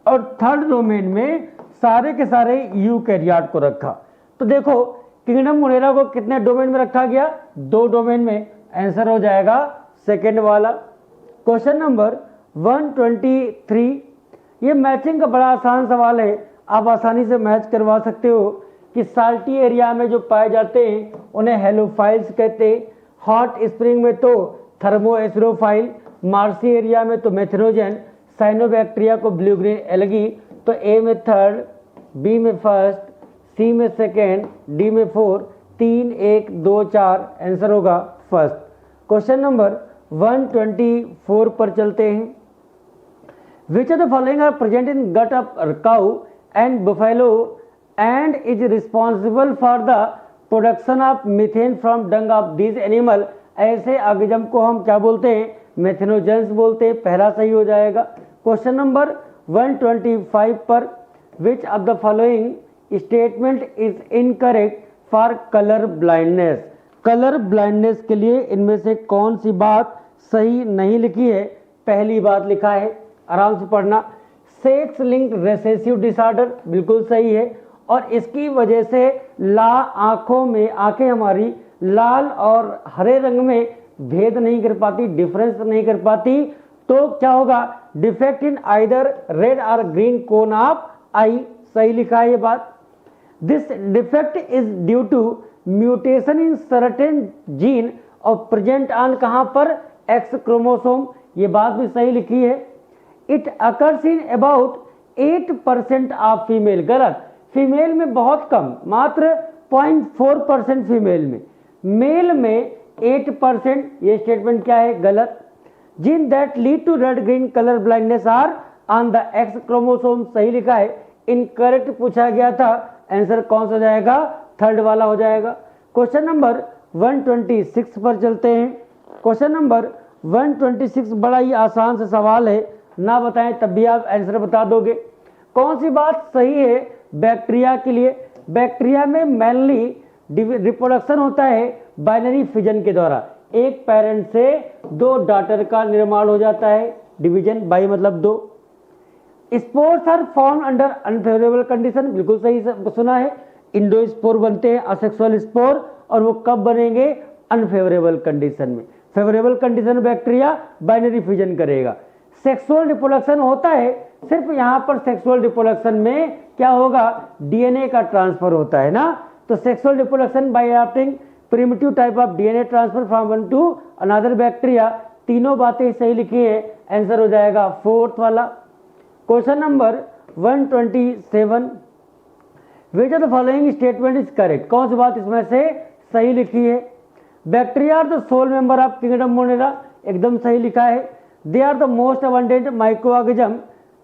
Speaker 1: और थर्ड डोमेन में सारे के सारे यूकैरियोट को रखा। तो देखो किंगडम मोनेरा को कितने डोमेन में रखा गया? 2 डोमेन में। आंसर हो जाएगा सेकेंड वाला। Question number 123। ये मैचिंग का बड़ा आसान सवाल है, आप आसानी से मैच करवा सकते हो कि साल्टी एरिया में जो पाए जाते हैं उन्हें हेलोफाइल्स कहते हैं। हॉट स्प्रिंग में तो थर्मोएस्रोफाइल, मार्सी एरिया में तो मेथनोजन, साइनोबैक्टीरिया को ब्लू ग्रीन एल्गी। तो ए में थर्ड, बी में फर्स्ट, सी में सेकेंड, डी में 4, 3, 1, 2, 4। आंसर होगा फर्स्ट। क्वेश्चन नंबर 124 पर चलते हैं। Which of the following are present in gut of cow and buffalo and is responsible for the production of methane from dung of these animal? ऐसे organism को हम क्या बोलते हैं? मेथनोजेंस बोलते हैं। पहला सही हो जाएगा। क्वेश्चन नंबर 125 पर विच of the following statement is incorrect for colour blindness? Colour blindness के लिए इनमें से कौन सी बात सही नहीं लिखी है? पहली बात लिखा है, आराम से पढ़ना, सेक्स लिंक्ड रेसेसिव डिसऑर्डर, बिल्कुल सही है। और इसकी वजह से आंखें हमारी लाल और हरे रंग में भेद नहीं कर पाती, डिफरेंस नहीं कर पाती। तो क्या होगा? Defect in either red or green cone of eye. सही लिखा है ये बात। This defect is due to mutation in certain gene और प्रेजेंट ऑन कहां पर? X chromosome. ये बात भी सही लिखी है। It occurs in about 8% of female. गलत, फीमेल में बहुत कम, मात्र 0.4% फीमेल में। मेल में 8%। ये स्टेटमेंट क्या है? गलत। Gene that lead to red green colour blindness are on the X chromosome. सही लिखा है। इनकरेक्ट पूछा गया था। आंसर कौन सा हो जाएगा? थर्ड वाला हो जाएगा। क्वेश्चन नंबर 126 पर चलते हैं। क्वेश्चन नंबर 126 बड़ा ही आसान सा सवाल है, ना बताएं तब भी आप आंसर बता दोगे। कौन सी बात सही है बैक्टीरिया के लिए? बैक्टीरिया में मेनली रिप्रोडक्शन होता है बाइनरी फिजन के द्वारा। एक पेरेंट से 2 डॉटर का निर्माण हो जाता है। डिवीजन बाई मतलब 2। Spores are form under unfavourable condition, बिल्कुल सही सुना है। इंडोस्पोर बनते हैं, असेक्सुअल स्पोर, और वो कब बनेंगे, अनफेवरेबल कंडीशन में। फेवरेबल कंडीशन में बैक्टीरिया बाइनरी फ्यूजन करेगा। सेक्सुअल रिप्रोडक्शन होता है, सिर्फ यहाँ पर सेक्सुअल रिप्रोडक्शन में क्या होगा, डीएनए का ट्रांसफर होता है ना। तो sexual reproduction by adopting primitive type of DNA transfer from one two another bacteria, तीनों बातें सही लिखी है, आंसर हो जाएगा फोर्थ वाला। Question number 127, which of the following statement is correct, कौन सी बात इसमें से सही लिखी है। Bacteria are the sole member of kingdom Monera, एकदम सही लिखा है। They are the most abundant microorganism,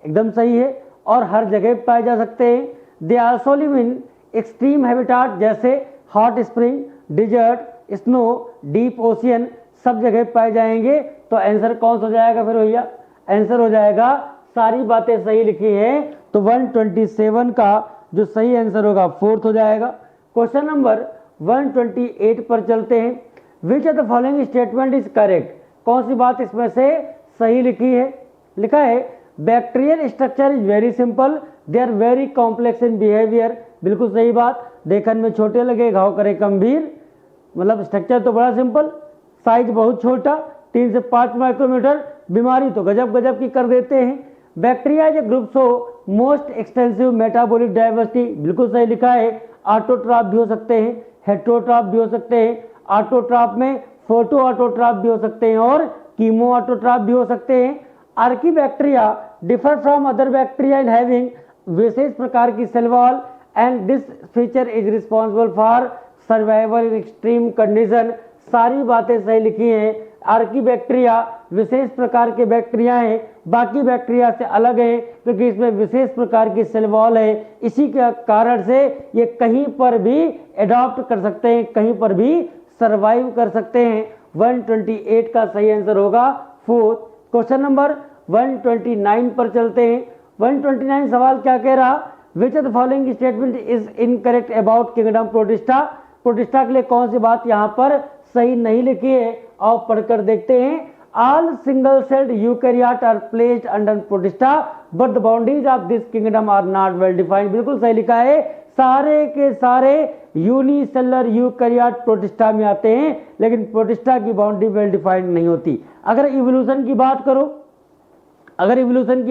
Speaker 1: एकदम सही है, और हर जगह पाए जा सकते हैं। They also live in extreme habitat, जैसे hot spring, desert, snow, deep ocean, सब जगह पाए जाएंगे। तो आंसर कौन सा हो जाएगा फिर भैया, आंसर हो जाएगा, सारी बातें सही लिखी है, तो 127 का जो सही आंसर होगा फोर्थ हो जाएगा। क्वेश्चन नंबर 128 पर चलते हैं। Which of the following statement is correct, कौन सी बात इसमें से सही लिखी है। लिखा है bacterial structure is very simple, they are very complex in behaviour, बिल्कुल सही बात। देखन में छोटे लगे घाव करे गंभीर, मतलब स्ट्रक्चर तो बड़ा सिंपल, साइज बहुत छोटा, 3 से 5 माइक्रोमीटर, बीमारी तो गजब गजब की कर देते हैं। Bacteria is a group so most extensive metabolic diversity, बिल्कुल सही लिखा है। ऑटोट्रॉप भी हो सकते हैं, हेट्रोट्रॉप भी हो सकते हैं। ऑटोट्रॉप में फोटो ऑटोट्रॉप भी हो सकते हैं और कीमो ऑटोट्रॉप भी हो सकते हैं। Archaebacteria differ from other bacteria in having विशेष प्रकार की cell wall and this feature is responsible for survival in extreme condition, सारी बातें सही लिखी हैं। आर्कीबैक्टीरिया विशेष प्रकार के बैक्टीरिया हैं, बाकी बैक्टीरिया से अलग है क्योंकि इसमें विशेष प्रकार की सेल वॉल है, इसी के कारण से ये कहीं पर भी एडॉप्ट कर सकते हैं, कहीं पर भी सर्वाइव कर सकते हैं। 128 का सही आंसर होगा फोर्थ। क्वेश्चन नंबर 129 पर चलते हैं। 129 सवाल क्या कह रहा, विच of the following statement is incorrect about kingdom protista, protista के लिए कौन सी बात यहाँ पर सही नहीं लिखी है, और पढ़कर देखते हैं। All single celled eukaryote are placed under Protista but the boundaries of this kingdom are not well defined, बिल्कुल सही लिखा है। सारे के सारे यूनिसेलर यूकैरियोट प्रोटिस्टा में आते हैं, लेकिन प्रोटिस्टा की बाउंड्री वेल डिफाइंड नहीं होती। अगर इवोल्यूशन की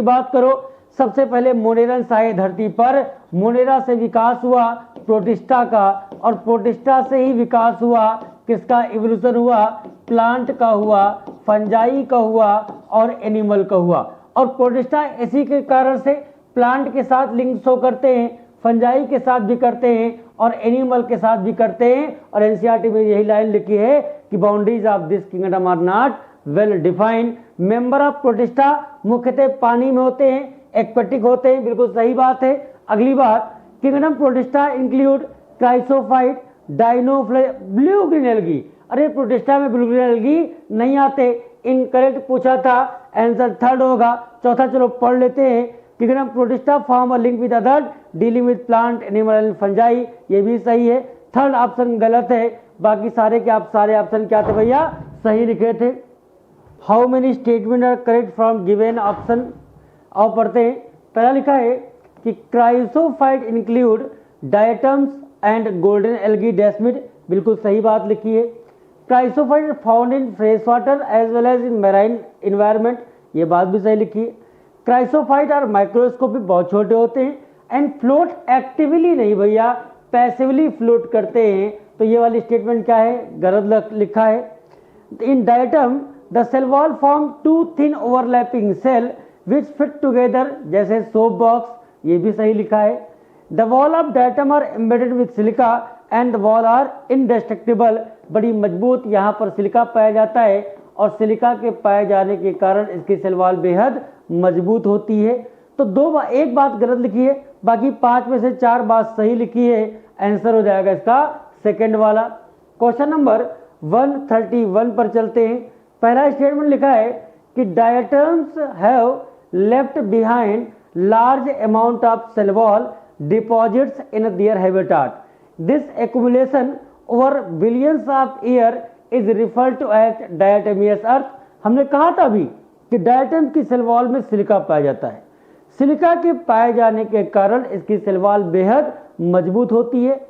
Speaker 1: बात करो, सबसे पहले मोनेरन्स आए धरती पर, मोनेरा से विकास हुआ प्रोटिस्टा का, और प्रोटिस्टा से ही विकास हुआ किसका, इवोल्यूशन हुआ, प्लांट का हुआ, फंजाई का हुआ और एनिमल का हुआ। और प्रोटिस्टा इसी के कारण से प्लांट के साथ लिंक शो करते हैं, फंजाई के साथ भी करते हैं और एनिमल के साथ भी करते हैं। और एनसीईआरटी में यही लाइन लिखी है कि boundaries of this kingdom are not well defined. Member of Protista मुख्यतः पानी में होते हैं, एक्वेटिक होते हैं, बिल्कुल सही बात है। अगली बात, kingdom protista include chrysophyte, blue green algae, अरे प्रोटिस्टा में ब्लू ग्रीन एल्गी नहीं आते, इनकरेक्ट पूछा था, आंसर थर्ड होगा। चौथा चलो पढ़ लेते हैं। Kingdom protista form a link with other dealing with plant animal and fungi, ये भी सही है। थर्ड ऑप्शन गलत है, बाकी सारे के आप सारे ऑप्शन क्या थे भैया, सही लिखे थे। How many statement are correct from given option, और पढ़ते हैं। पहला लिखा है कि chrysophyte include diatoms and golden algae desmid, बिल्कुल सही बात लिखी है। Chrysophyte found in fresh water as well as in marine environment, ये बात भी सही लिखी है। क्राइसोफाइट और माइक्रोस्कोपिक बहुत छोटे होते हैं एंड फ्लोट एक्टिवली नहीं भैया, पैसिवली फ्लोट करते हैं, तो ये वाली स्टेटमेंट क्या है, गलत लिखा है। In diatom the cell wall form two thin overlapping cell which fit together, जैसे सोप बॉक्स, ये भी सही लिखा है। The wall of diatom are embedded with silica and the wall are indestructible, बड़ी मजबूत यहाँ पर सिलिका पाया जाता है और सिलिका के पाए जाने के कारण इसकी सेल वॉल बेहद मजबूत होती है। तो एक बात गलत लिखी है, बाकी 5 में से 4 बात सही लिखी है, आंसर हो जाएगा इसका सेकंड वाला। क्वेश्चन नंबर 131 पर चलते हैं। पहला स्टेटमेंट लिखा है कि diatoms have left behind large amount of cell wall deposits in their habitat, this accumulation over billions of year is referred to as diatomaceous earth. हमने कहा था अभी कि डायटम की सेल वॉल में सिलिका पाया जाता है, सिलिका के पाए जाने के कारण इसकी सेल वॉल बेहद मजबूत होती है।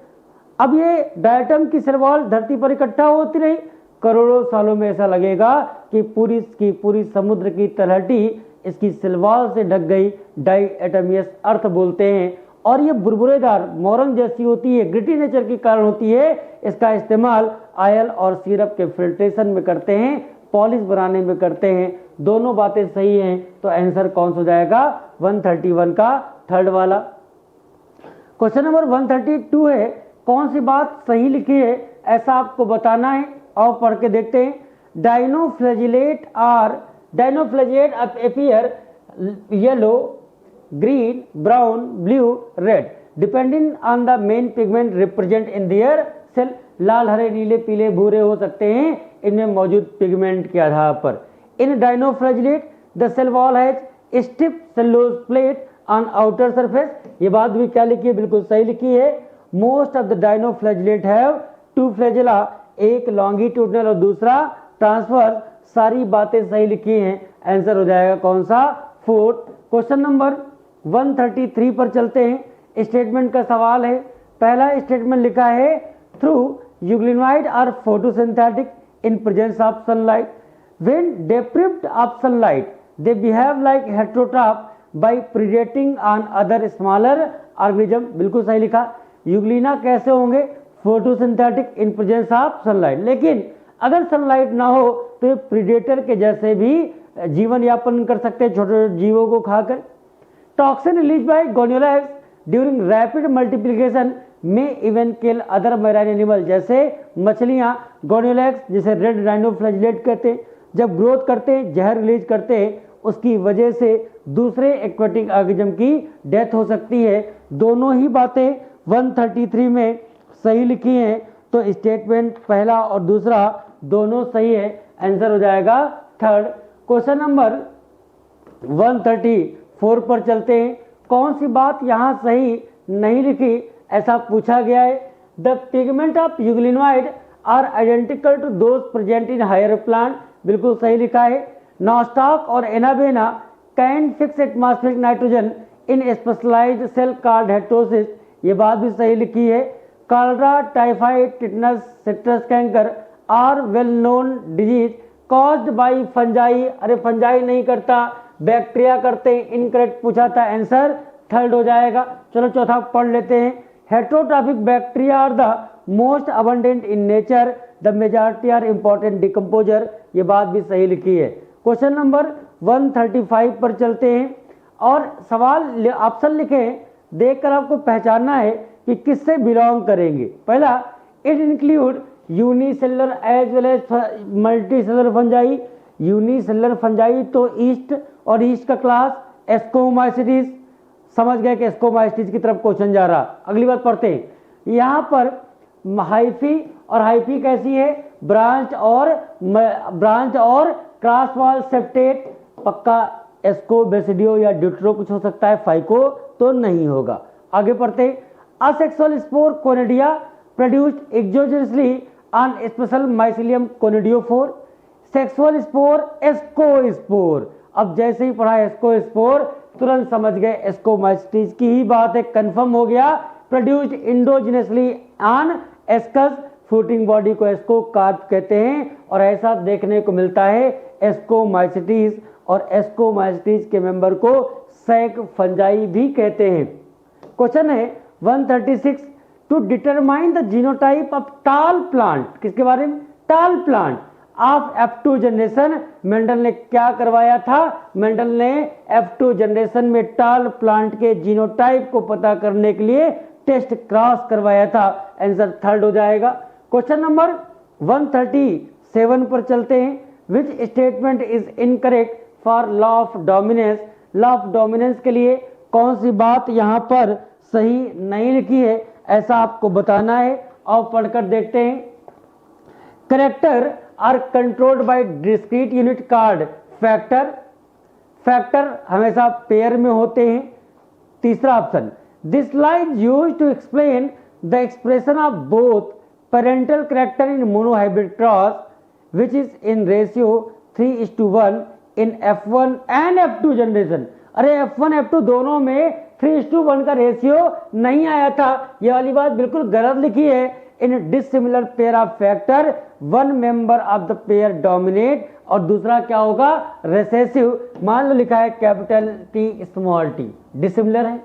Speaker 1: अब ये डायटम की सेल वॉल धरती पर इकट्ठा होती रही, करोड़ों सालों में ऐसा लगेगा कि पूरी समुद्र की तलहटी इसकी सेल वॉल से ढक गई। डाइएटमियस अर्थ बोलते हैं, और ये बुरबुरेदार मोरंग जैसी होती है, ग्रिटी नेचर के कारण होती है। इसका इस्तेमाल ऑयल और सिरप के फिल्ट्रेशन में करते हैं, पॉलिश बनाने में करते हैं। दोनों बातें सही हैं, तो आंसर कौन सा हो जाएगा? 131 का थर्ड वाला। क्वेश्चन नंबर 132 है, कौन सी बात सही लिखी है ऐसा आपको बताना है। और पढ़ के देखते हैं। Dinoflagellate appear yellow, green, brown, blue, red depending on the main pigment represent in their cell. लाल, हरे, नीले, पीले, भूरे हो सकते हैं इनमें मौजूद पिगमेंट के आधार पर। In dinoflagellate the cell wall has stiff cellulose plate on outer surface. ये बात भी क्या लिखी है? बिल्कुल सही लिखी है। Most of the dinoflagellate have two flagella, एक लॉन्गिट्यूडनल और दूसरा ट्रांसवर्स। सारी बातें सही लिखी हैं, आंसर हो जाएगा कौन सा? फोर्थ। क्वेश्चन नंबर 133 पर चलते हैं। स्टेटमेंट का सवाल है। पहला स्टेटमेंट लिखा है, though euglenoid are photosynthetic in presence of sunlight, when deprived of sunlight they behave like heterotroph by predating on other smaller organism. बिल्कुल सही लिखा। यूग्लिना कैसे होंगे? Photosynthetic in presence of sunlight, लेकिन अगर सनलाइट ना हो तो ये प्रीडेटर के जैसे भी जीवन यापन कर सकते हैं, छोटे जीवों को खाकर। Toxin release by Gonyaulax during rapid multiplication में even kill other marine animal, जैसे मछलियां गोनियोलैक्स जिसे रेड डाइनोफ्लैजिलेट कहते हैं, जब ग्रोथ करते हैं, जहर रिलीज करते हैं, उसकी वजह से दूसरे एक्वेटिक ऑर्गेनिज्म की डेथ हो सकती है। दोनों ही बातें 133 में सही लिखी हैं, तो स्टेटमेंट पहला और दूसरा दोनों सही है, आंसर हो जाएगा थर्ड। क्वेश्चन नंबर 134 पर चलते हैं। कौन सी बात यहाँ सही नहीं लिखी ऐसा पूछा गया है। The pigment of euglenoid are identical to those present in higher plant. बिल्कुल सही लिखा है। नॉस्टॉक और Anabaena can fix atmospheric nitrogen in specialised cell called heterosis. ये बात भी सही लिखी है। Cholera, typhoid, tetanus, citrus canker are well known disease caused by fungi. अरे फंजाई नहीं करता, बैक्टीरिया करते हैं। इनकरेक्ट पूछा था, आंसर थर्ड हो जाएगा। चलो चौथा पढ़ लेते हैं। Heterotrophic bacteria are the most abundant in nature, the majority are important decomposer. ये बात भी सही लिखी है। क्वेश्चन नंबर 135 पर चलते हैं और सवाल ऑप्शन लिखे, देखकर आपको पहचानना है कि किससे बिलोंग करेंगे। पहला, it include unicellular as well as multicellular fungi. Unicellular fungi तो ईस्ट और ईस्ट का क्लास एस्कोमाइसिटीज। समझ गए कि एस्कोमाइसिटीज की तरफ क्वेश्चन जा रहा। अगली बात पढ़ते हैं। यहाँ पर हाइफी और हाइफी कैसी है? ब्रांच और क्रॉस वॉल सेप्टेट। पक्का एस्कोबेसिडियो या ड्यूट्रो कुछ हो सकता है, फाइको तो नहीं होगा। आगे पढ़ते हैं। Asexual spore conidia produced एक्सोजेनसली on special mycelium conidiophore. Sexual spore ascospore. अब जैसे ही पढ़ा एस्कोस्पोर तुरंत समझ गए एस्कोमाइसिटीज की ही बात है, कंफर्म हो गया। Produced endogenously on ascus, fruiting body को एस्कोकार्प कहते हैं और ऐसा देखने को मिलता है एस्कोमाइसिटीज, और एस्कोमाइसिटीज के मेंबर को सैक फंजाई भी कहते हैं। क्वेश्चन है 136, to determine the genotype of tall plant. किसके बारे में? टाल plant of F2 generation. Mendel ने क्या करवाया था? मेंडल ने F2 जनरेशन में टाल प्लांट के जीनोटाइप को पता करने के लिए टेस्ट क्रॉस करवाया था। आंसर थर्ड हो जाएगा। क्वेश्चन नंबर 137 पर चलते हैं। Which statement is incorrect for law of dominance. Law of dominance के लिए कौन सी बात यहाँ पर सही नहीं लिखी है ऐसा आपको बताना है, और पढ़कर देखते हैं। Character are controlled by discrete unit called factor. Factor हमेशा पेयर में होते हैं। तीसरा option, this line used to explain the expression of both parental character in monohybrid cross which is in ratio 3:1 in F1 and F2 generation. अरे F1 F2 दोनों में 3:1 का ratio नहीं आया था। ये वाली बात बिल्कुल गलत लिखी है। In dissimilar pair of factor one member of the pair dominate, और दूसरा क्या होगा, रेसेसिव। मान लो लिखा है capital T small T, dissimilar है,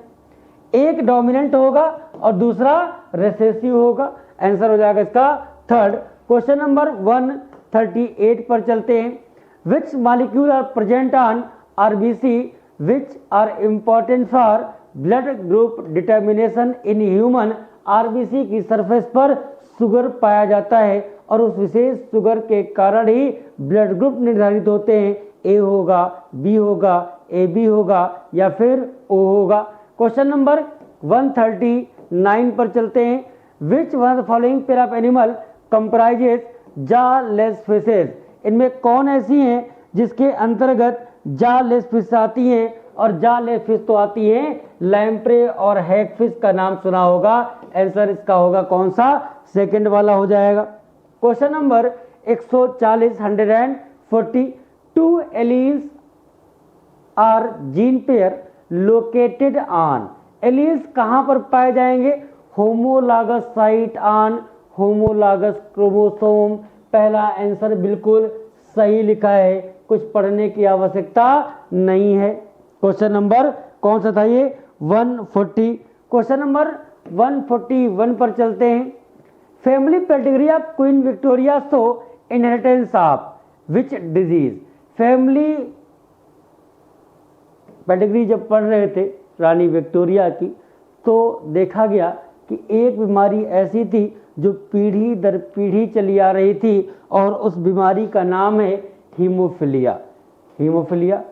Speaker 1: एक डोमिनेंट होगा और दूसरा रेसेसिव होगा। आंसर हो जाएगा इसका थर्ड। क्वेश्चन नंबर 138 पर चलते हैं। Which molecule are present on RBC which are important for blood group determination in human. RBC की सरफेस पर शुगर पाया जाता है और उस विशेष शुगर के कारण ही ब्लड ग्रुप निर्धारित होते हैं। ए होगा, बी होगा, ए बी होगा या फिर ओ होगा। क्वेश्चन नंबर 139 पर चलते हैं। विच one of the following pair of animal comprises jawless fishes. इनमें कौन ऐसी हैं जिसके अंतर्गत जॉलेस फिश आती हैं, और जॉलेस फिश तो आती है लैम्प्रे और हैग फिश का नाम सुना होगा। आंसर इसका होगा कौन सा, सेकंड वाला हो जाएगा। Question number 140 142 alleles are gene pair located on. Alleles कहां पर पाए जाएंगे, homologous site on homologous chromosome. पहला आंसर बिल्कुल सही लिखा है, कुछ पढ़ने की आवश्यकता नहीं है। क्वेश्चन नंबर कौन सा था ये, 140। क्वेश्चन नंबर 141 पर चलते हैं। Family pedigree of queen Victoria show inheritance of which disease. Family pedigree जब पढ़ रहे थे रानी विक्टोरिया की, तो देखा गया कि एक बीमारी ऐसी थी जो पीढ़ी दर पीढ़ी चली आ रही थी, और उस बीमारी का नाम है हीमोफीलिया। हीमोफीलिया।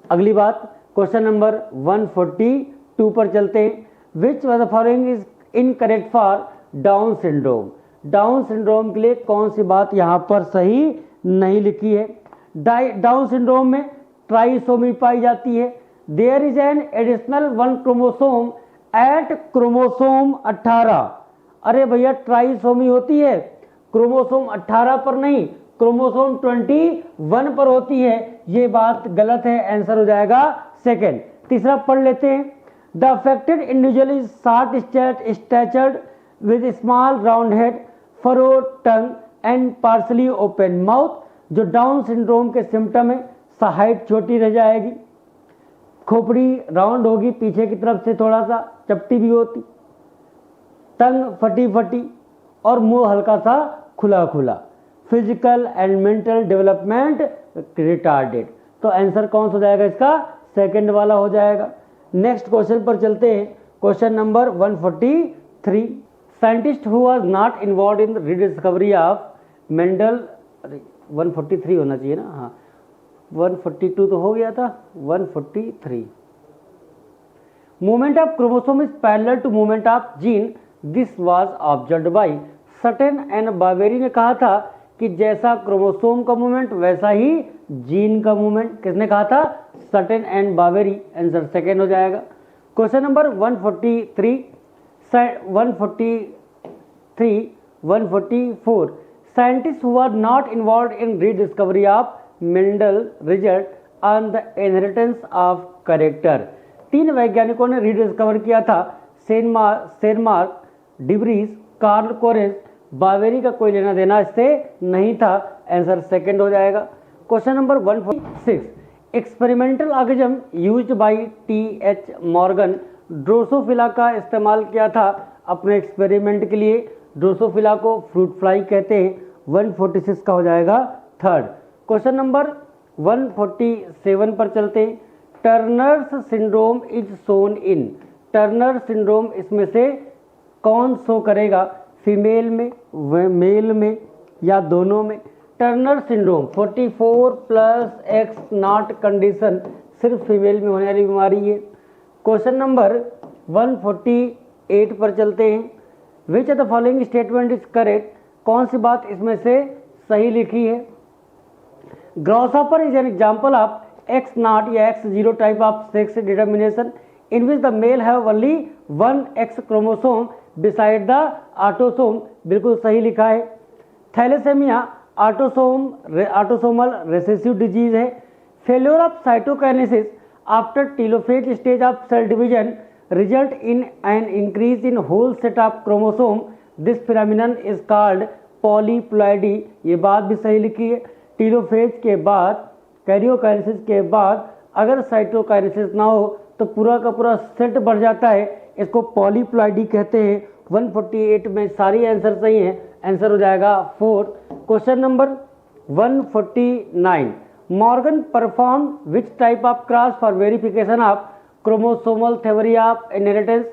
Speaker 1: अगली बात, क्वेश्चन नंबर 142 पर चलते हैं। Which one the following is incorrect for down syndrome. Down syndrome के लिए कौन सी बात यहाँ पर सही नहीं लिखी है। डाउन सिंड्रोम में ट्राइसोमी पाई जाती है। There is an additional 1 chromosome at chromosome 18। अरे भैया ट्राइसोमी होती है क्रोमोसोम 18 पर नहीं, क्रोमोसोम 21 पर होती है। ये बात गलत है, आंसर हो जाएगा सेकंड। तीसरा पढ़ लेते हैं। The affected individual is short statured with small round head, furrow tongue and partially open mouth. जो डाउन सिंड्रोम के सिम्टम है, हाइट छोटी रह जाएगी, खोपड़ी राउंड होगी, पीछे की तरफ से थोड़ा सा चपटी भी होती, टंग फटी फटी और मुंह हल्का सा खुला खुला। Physical and mental development retarded. तो आंसर कौन सा हो जाएगा इसका, सेकंड वाला हो जाएगा। नेक्स्ट क्वेश्चन पर चलते हैं। Question number 143। Scientist who was not involve in rediscovery of Mendel, 143 होना चाहिए ना, हाँ 142 तो हो गया था, 143। Movement of chromosome is parallel to movement of gene, this was observed by Sutton and Boveri ने कहा था कि जैसा क्रोमोसोम का मूवमेंट वैसा ही जीन का मूवमेंट। किसने कहा था, Sutton and Boveri. Answer second हो जाएगा। Question number 143 144 scientist who are not involve in rediscovery of Mendel result on the inheritance of character. 3 वैज्ञानिकों ने रीडिस्कवर किया था, Tschermak, de Vries, Carl Correns. Boveri का कोई लेना देना इससे नहीं था। आंसर सेकंड हो जाएगा। Question number 146 experimental organism used by TH. Morgan. Drosophila का इस्तेमाल किया था अपने एक्सपेरिमेंट के लिए। ड्रोसोफिला को फ्रूट फ्लाई कहते हैं। 146 का हो जाएगा थर्ड। क्वेश्चन नंबर 147 पर चलते हैं। Turners syndrome is shown in. Turner syndrome इसमें से कौन शो करेगा, फीमेल में, मेल में या दोनों में। Turner syndrome 44+X not condition सिर्फ फीमेल में होने वाली बीमारी है। क्वेश्चन नंबर 148 पर चलते हैं। Which of the following statement is correct. कौन सी बात इसमें से सही लिखी है। Grasshopper is an example of X0 या X0 type of sex determination in which the male have only 1 X chromosome beside the autosome. बिल्कुल सही लिखा है। थैलेसेमिया ऑटोसोमल रिसेसिव डिजीज है। Failure of cytokinesis after telophase stage of cell division result in an increase in whole set of chromosome, this phenomenon is called polyploidy. ये बात भी सही लिखी है। टीलोफेज के बाद, कैरियोकाइनेसिस के बाद अगर साइटोकाइनेसिस ना हो तो पूरा का पूरा सेट बढ़ जाता है, इसको पॉलीप्लॉइडी कहते हैं। 148 में सारी आंसर सही हैं, आंसर हो जाएगा 4। Question number 149, Morgan perform which type of cross for verification of chromosomal theory of inheritance.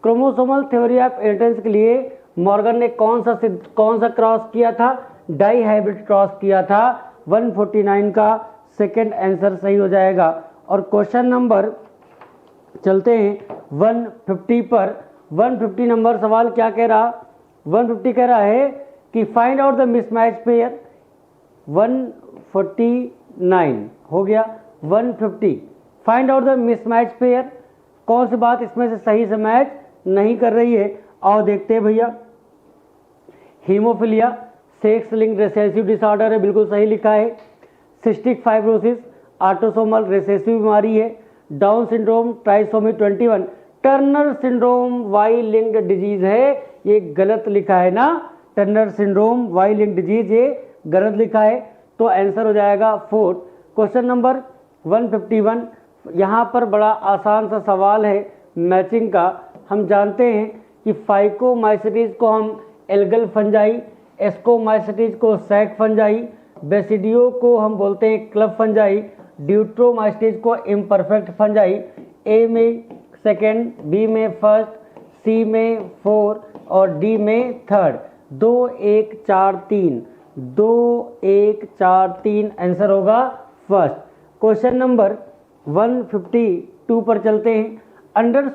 Speaker 1: Chromosomal theory of inheritance के लिए मॉर्गन ने कौन सा क्रॉस किया था? डाई हाइब्रिड क्रॉस किया था। 149 का सेकंड आंसर सही हो जाएगा। और क्वेश्चन नंबर चलते हैं 150 पर। 150 नंबर सवाल क्या कह रहा? 150 कह रहा है कि find out the mismatch pair. 149 हो गया। 150 find out the mismatch pair. कौन सी बात इसमें से सही से मैच नहीं कर रही है? आओ देखते हैं भैया। Haemophilia sex linked recessive disorder है, बिल्कुल सही लिखा है। सिस्टिक फाइब्रोसिस ऑटोसोमल रिसेसिव बीमारी है। Down syndrome trisomy 21 Turner syndrome Y linked disease है, ये गलत लिखा है ना। Turner syndrome Y linked disease ये गलत लिखा है, तो आंसर हो जाएगा 4। क्वेश्चन नंबर 151, यहाँ पर बड़ा आसान सा सवाल है मैचिंग का। हम जानते हैं कि फाइकोमाइसिटीज को हम एल्गल फंजाई, एस्कोमाइसिटीज को सैक फंजाई, बेसिडियो को हम बोलते हैं क्लब फंजाई, ड्यूट्रोमाइसिटीज को इम्परफेक्ट फंजाई। ए में सेकेंड, बी में फर्स्ट, सी में 4 और डी में थर्ड। 2 1 4 3, 2 1 4 3 आंसर होगा फर्स्ट। क्वेश्चन नंबर 152 पर चलते हैं। Under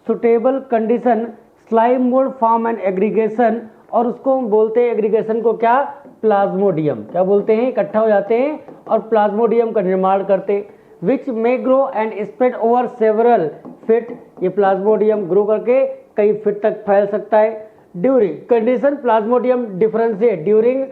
Speaker 1: suitable condition slime mode form and aggregation, और उसको हम बोलते हैं एग्रीगेशन को क्या? प्लाज्मोडियम। क्या बोलते हैं? इकट्ठा हो जाते हैं और प्लाज्मोडियम का निर्माण करते हैं। Which may grow and spread over several feet, ये प्लाज्मोडियम ग्रो करके कई फीट तक फैल सकता है। During condition plasmodium differentiate, during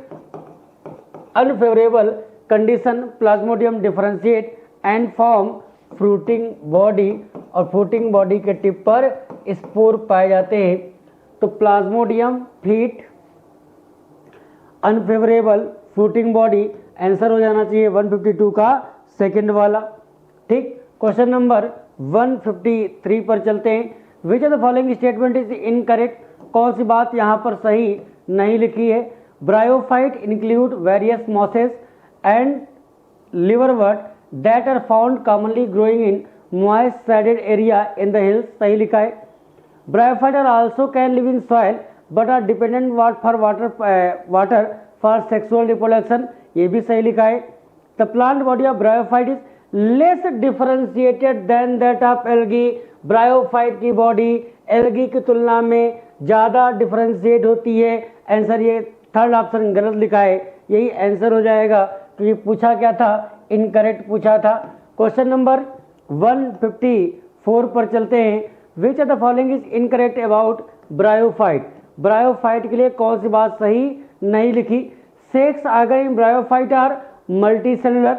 Speaker 1: unfavourable condition plasmodium differentiate and form fruiting body, और फ्रूटिंग बॉडी के टिप पर स्पोर पाए जाते हैं। तो plasmodium feet unfavourable fruiting body, answer हो जाना चाहिए 152 का सेकंड वाला। ठीक। क्वेश्चन नंबर 153 पर चलते हैं। Which of the following statement is incorrect, कौन सी बात यहाँ पर सही नहीं लिखी है? Bryophyte include various mosses and liverwort that are found commonly growing in moist shaded area in the hills, सही लिखा है। Bryophyte are also can live in soil but are dependent for water for sexual reproduction, ये भी सही लिखा है। The plant body of bryophyte is less differentiated then that of algae, bryophyte की body algae की तुलना में ज़्यादा डिफरेंशिएट होती है। आंसर ये थर्ड ऑप्शन गलत लिखा है, यही आंसर हो जाएगा, क्योंकि पूछा क्या था? इनकरेक्ट पूछा था। क्वेश्चन नंबर 154 पर चलते हैं। Which of the following is incorrect about bryophyte, bryophyte के लिए कौन सी बात सही नहीं लिखी? Sex organ in bryophyte are multicellular,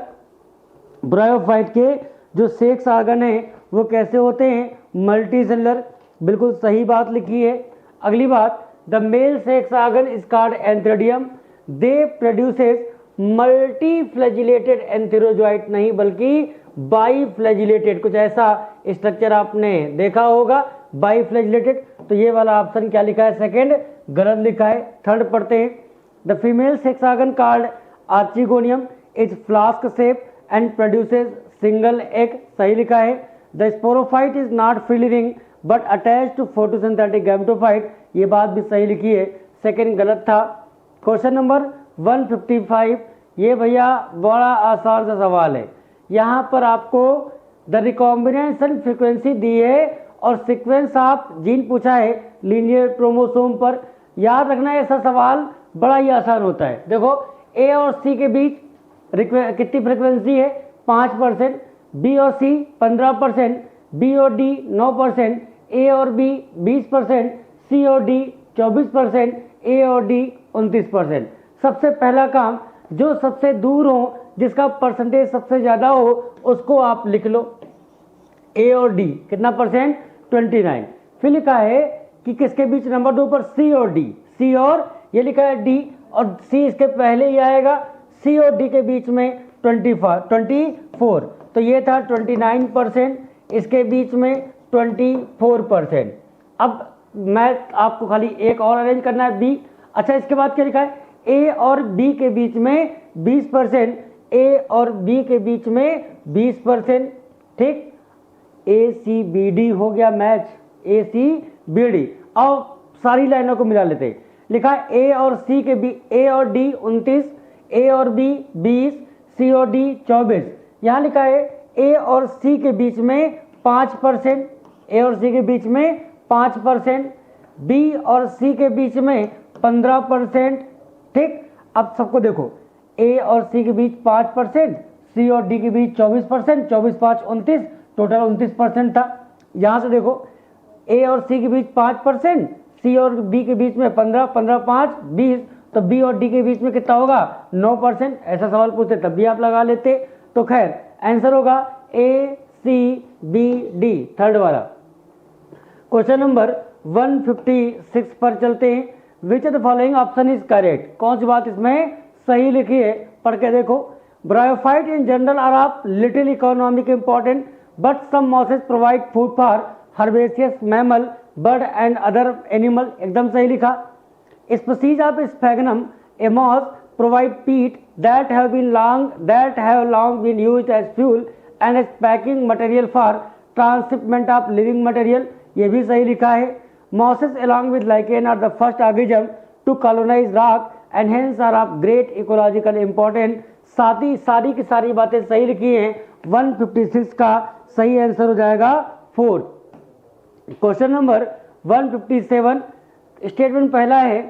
Speaker 1: bryophyte के जो सेक्स ऑर्गन हैं वो कैसे होते हैं? मल्टी सेलुलर, बिल्कुल सही बात लिखी है। अगली बात, the male sex organ is called antheridium, they produces multi flagellated antherozoid, नहीं बल्कि बाई फ्लैजिलेटेड, कुछ ऐसा स्ट्रक्चर आपने देखा होगा, बाई फ्लैजिलेटेड। तो ये वाला ऑप्शन क्या लिखा है? सेकंड गलत लिखा है। थर्ड पढ़ते हैं। The female sex organ called archegonium is flask shape and produces single egg, सही लिखा है। The sporophyte is not freely ring but attach to photosynthetic gametophyte, ये बात भी सही लिखी है, सेकंड गलत था। क्वेश्चन नंबर 155, ये भैया बड़ा आसान सा सवाल है। यहाँ पर आपको द रिकॉम्बिनेशन फ्रीक्वेंसी दी है और सीक्वेंस ऑफ जीन पूछा है लीनियर क्रोमोसोम पर। याद रखना ऐसा सवाल बड़ा ही आसान होता है। देखो ए और सी के बीच कितनी फ्रीक्वेंसी है? 5%, बी और सी 15%, बी और डी 9%, ए और बी 20%, सी और डी 24%, ए और डी 29%। सबसे पहला काम, जो सबसे दूर हो जिसका परसेंटेज सबसे ज़्यादा हो उसको आप लिख लो, ए और डी। कितना परसेंट? 29। फिर लिखा है कि किसके बीच, नंबर 2 पर सी और डी, सी और ये लिखा है डी और सी इसके पहले ही आएगा, सी और डी के बीच में 24, तो ये था 29%, इसके बीच में 24%। अब मैं आपको खाली एक और अरेंज करना है, बी। अच्छा, इसके बाद क्या लिखा है? ए और बी के बीच में 20%, ए और बी के बीच में 20%, ठीक। ए सी बी डी हो गया मैच, ए सी बी डी। अब सारी लाइनों को मिला लेते हैं। लिखा है ए और सी के बीच, ए और डी 29, ए और बी 20, सी और डी 24। यहाँ लिखा है ए और सी के बीच में 5%, ए और सी के बीच में 5%, बी और सी के बीच में 15%, ठीक। अब सबको देखो, ए और सी के बीच 5%, सी और डी के बीच 24%, 24 5 29, टोटल 29% था। यहाँ से देखो, ए और सी के बीच 5%, सी और बी के बीच में 15, 15 5 20, तो बी और डी के बीच में कितना होगा? 9%। ऐसा सवाल पूछते तब भी आप लगा लेते। तो खैर आंसर होगा ए सी बी डी, थर्ड वाला। क्वेश्चन नंबर 156 पर चलते हैं। Which of the following option is correct? कौन सी बात इसमें सही लिखी है, पढ़ के देखो। Bryophyte in general are of little economic important but some mosses provide food for herbaceous mammal bird and other animal, एकदम सही लिखा। Species of sphagnum a moss provide peat that have long been used as fuel and as packing material for transshipment of living material, ये भी सही लिखा है। Mosses along with lichen are the first organism to colonize rock and hence are of great ecological importance। साथ ही सारी की सारी बातें सही लिखी हैं। 156 का सही आंसर हो जाएगा 4। क्वेश्चन नंबर 157, स्टेटमेंट पहला है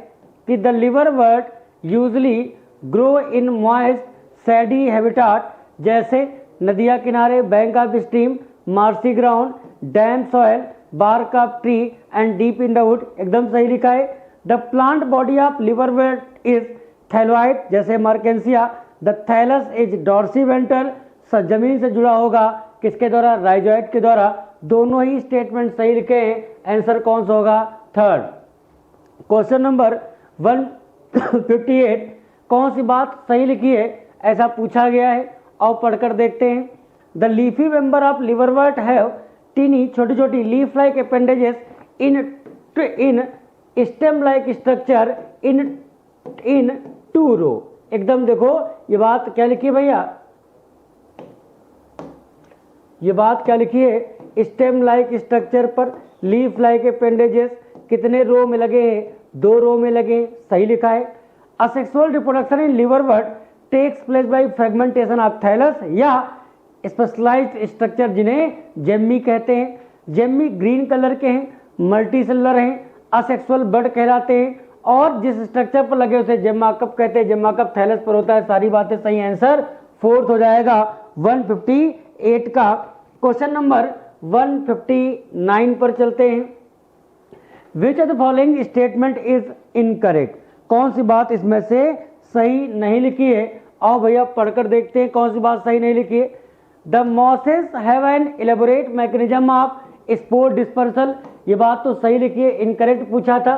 Speaker 1: कि the liverwort usually grow in moist shady habitat, जैसे नदिया किनारे, bank of stream, marshy ground, damp soil, bark of tree and deep in the wood, एकदम सही लिखा है। The plant body of liverwort is thalloid, जैसे Marchantia. The thallus is dorsiventral, जमीन से जुड़ा होगा किसके द्वारा? राइजोइड के द्वारा। दोनों ही स्टेटमेंट सही लिखे हैं। आंसर कौन सा होगा? थर्ड। क्वेश्चन नंबर 158, कौन सी बात सही लिखी है ऐसा पूछा गया है, और पढ़कर देखते हैं। The leafy member of liverwort have tiny, छोटी छोटी leaf like appendages in stem like structure in 2 row, एकदम देखो ये बात क्या लिखी है भैया, ये बात क्या लिखी है? स्टेम लाइक स्ट्रक्चर पर लीफ लाइक अपेंडेजेस कितने रो में लगे हैं? 2 रो में लगे, सही लिखा है। Asexual reproduction in liverwort takes place by fragmentation of thallus या स्पेशलाइज्ड स्ट्रक्चर, जिन्हें जेम्मी कहते हैं। जेम्मी ग्रीन कलर के हैं, मल्टी सेलुलर हैं, असेक्सुअल बर्ड कहलाते हैं, और जिस स्ट्रक्चर पर लगे उसे जेम्मा कप कहते हैं। जेम्मा कप थैलस पर होता है। सारी बातें सही, आंसर 4th हो जाएगा 158 का। क्वेश्चन नंबर 159 पर चलते हैं। Which of the following statement is incorrect? कौन सी बात इसमें से सही नहीं लिखी है? आओ भैया पढ़कर देखते हैं कौन सी बात सही नहीं लिखी है। The mosses have an elaborate mechanism of spore dispersal, ये बात तो सही लिखी है, इनकरेक्ट पूछा था।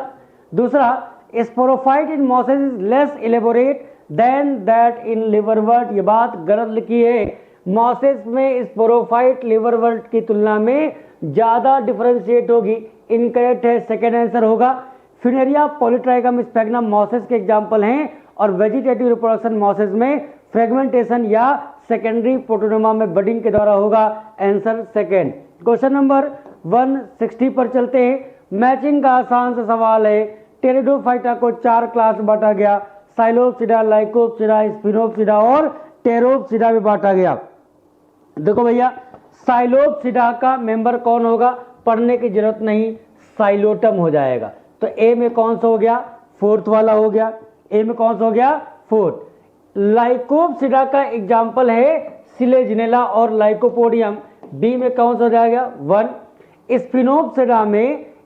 Speaker 1: दूसरा, sporophyte in mosses is less elaborate than that in liverwort, ये बात गलत लिखी है। मॉसेस में स्पोरोफाइट लिवरवर्ट की तुलना में ज्यादा डिफरेंशिएट होगी, इनकरेक्ट है, सेकेंड आंसर होगा। फिनेरिया पॉलीट्राइगम स्फैगनम मॉसेस के एग्जाम्पल हैं, और वेजिटेटिव रिप्रोडक्शन मॉसेस में फ्रेगमेंटेशन या सेकेंडरी प्रोटोनोमा में बडिंग के द्वारा होगा, आंसर सेकेंड। क्वेश्चन नंबर 160 पर चलते हैं। मैचिंग का आसान सा सवाल है। टेरिडोफाइटा को 4 क्लास में बांटा गया, साइलोप्सिडा, लाइकोप्सिडा, स्पिनोप्सिडा और टेरोप्सिडा में बांटा गया। देखो भैया, साइलोप्सिडा का मेंबर कौन होगा? पढ़ने की जरूरत नहीं, साइलोटम हो जाएगा। तो ए में कौन सा हो गया? 4th वाला हो गया। ए में कौन सा हो गया? 4th। लाइकोप्सिडा का एग्जाम्पल है सिलेजिनेला और लाइकोपोडियम। बी में कौन सा हो जाएगा? 1।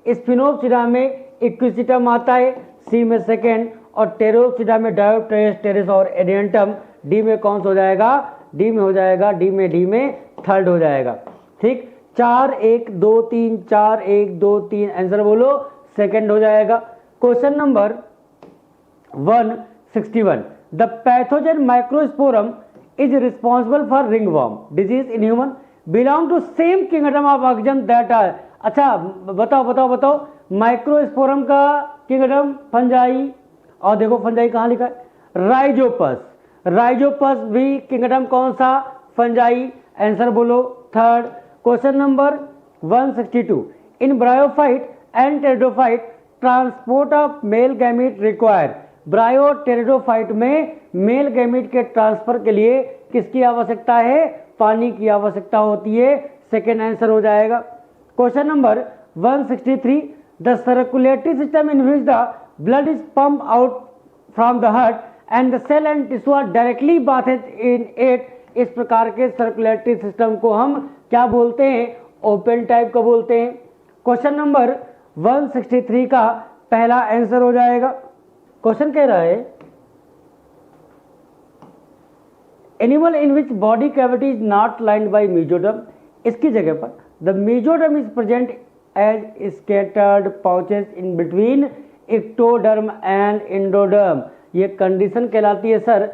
Speaker 1: स्पिनोप्सिडा में इक्विसिटम आता है, सी में 2nd, और टेरोप्सिडा में डायोप्टेरिस, टेरिस और एडियंटम, डी में कौन सा हो जाएगा, डी में हो जाएगा, डी में थर्ड हो जाएगा। ठीक, 4 1 2 3, 4 1 2 3, आंसर बोलो सेकंड हो जाएगा। Question number 161, the pathogen Microsporum is responsible for ringworm disease in human, belong to same kingdom of organism that are. अच्छा बताओ, माइक्रोस्पोरम का किंगडम फंजाई, और देखो फंजाई कहाँ लिखा है, राइजोपस भी किंगडम कौन सा, फंजाई, आंसर बोलो third. Question number 162, in bryophyte and pteridophyte transport of male gamete require, ब्रायो pteridophyte में मेल गैमीट के ट्रांसफर के लिए किसकी आवश्यकता है, पानी की आवश्यकता होती है, सेकेंड आंसर हो जाएगा। Question number 163, the circulatory system in which the blood is pump out from the heart and the cell and tissue are directly bathed in it, इस प्रकार के सर्कुलेटरी सिस्टम को हम क्या बोलते हैं, ओपन टाइप का बोलते हैं। क्वेश्चन नंबर 163 का पहला आंसर हो जाएगा। क्वेश्चन कह रहा है animal in which body cavity is not lined by mesoderm, इसकी जगह पर the mesoderm is present as scattered pouches in between ectoderm and endoderm, ये कंडीशन कहलाती है सर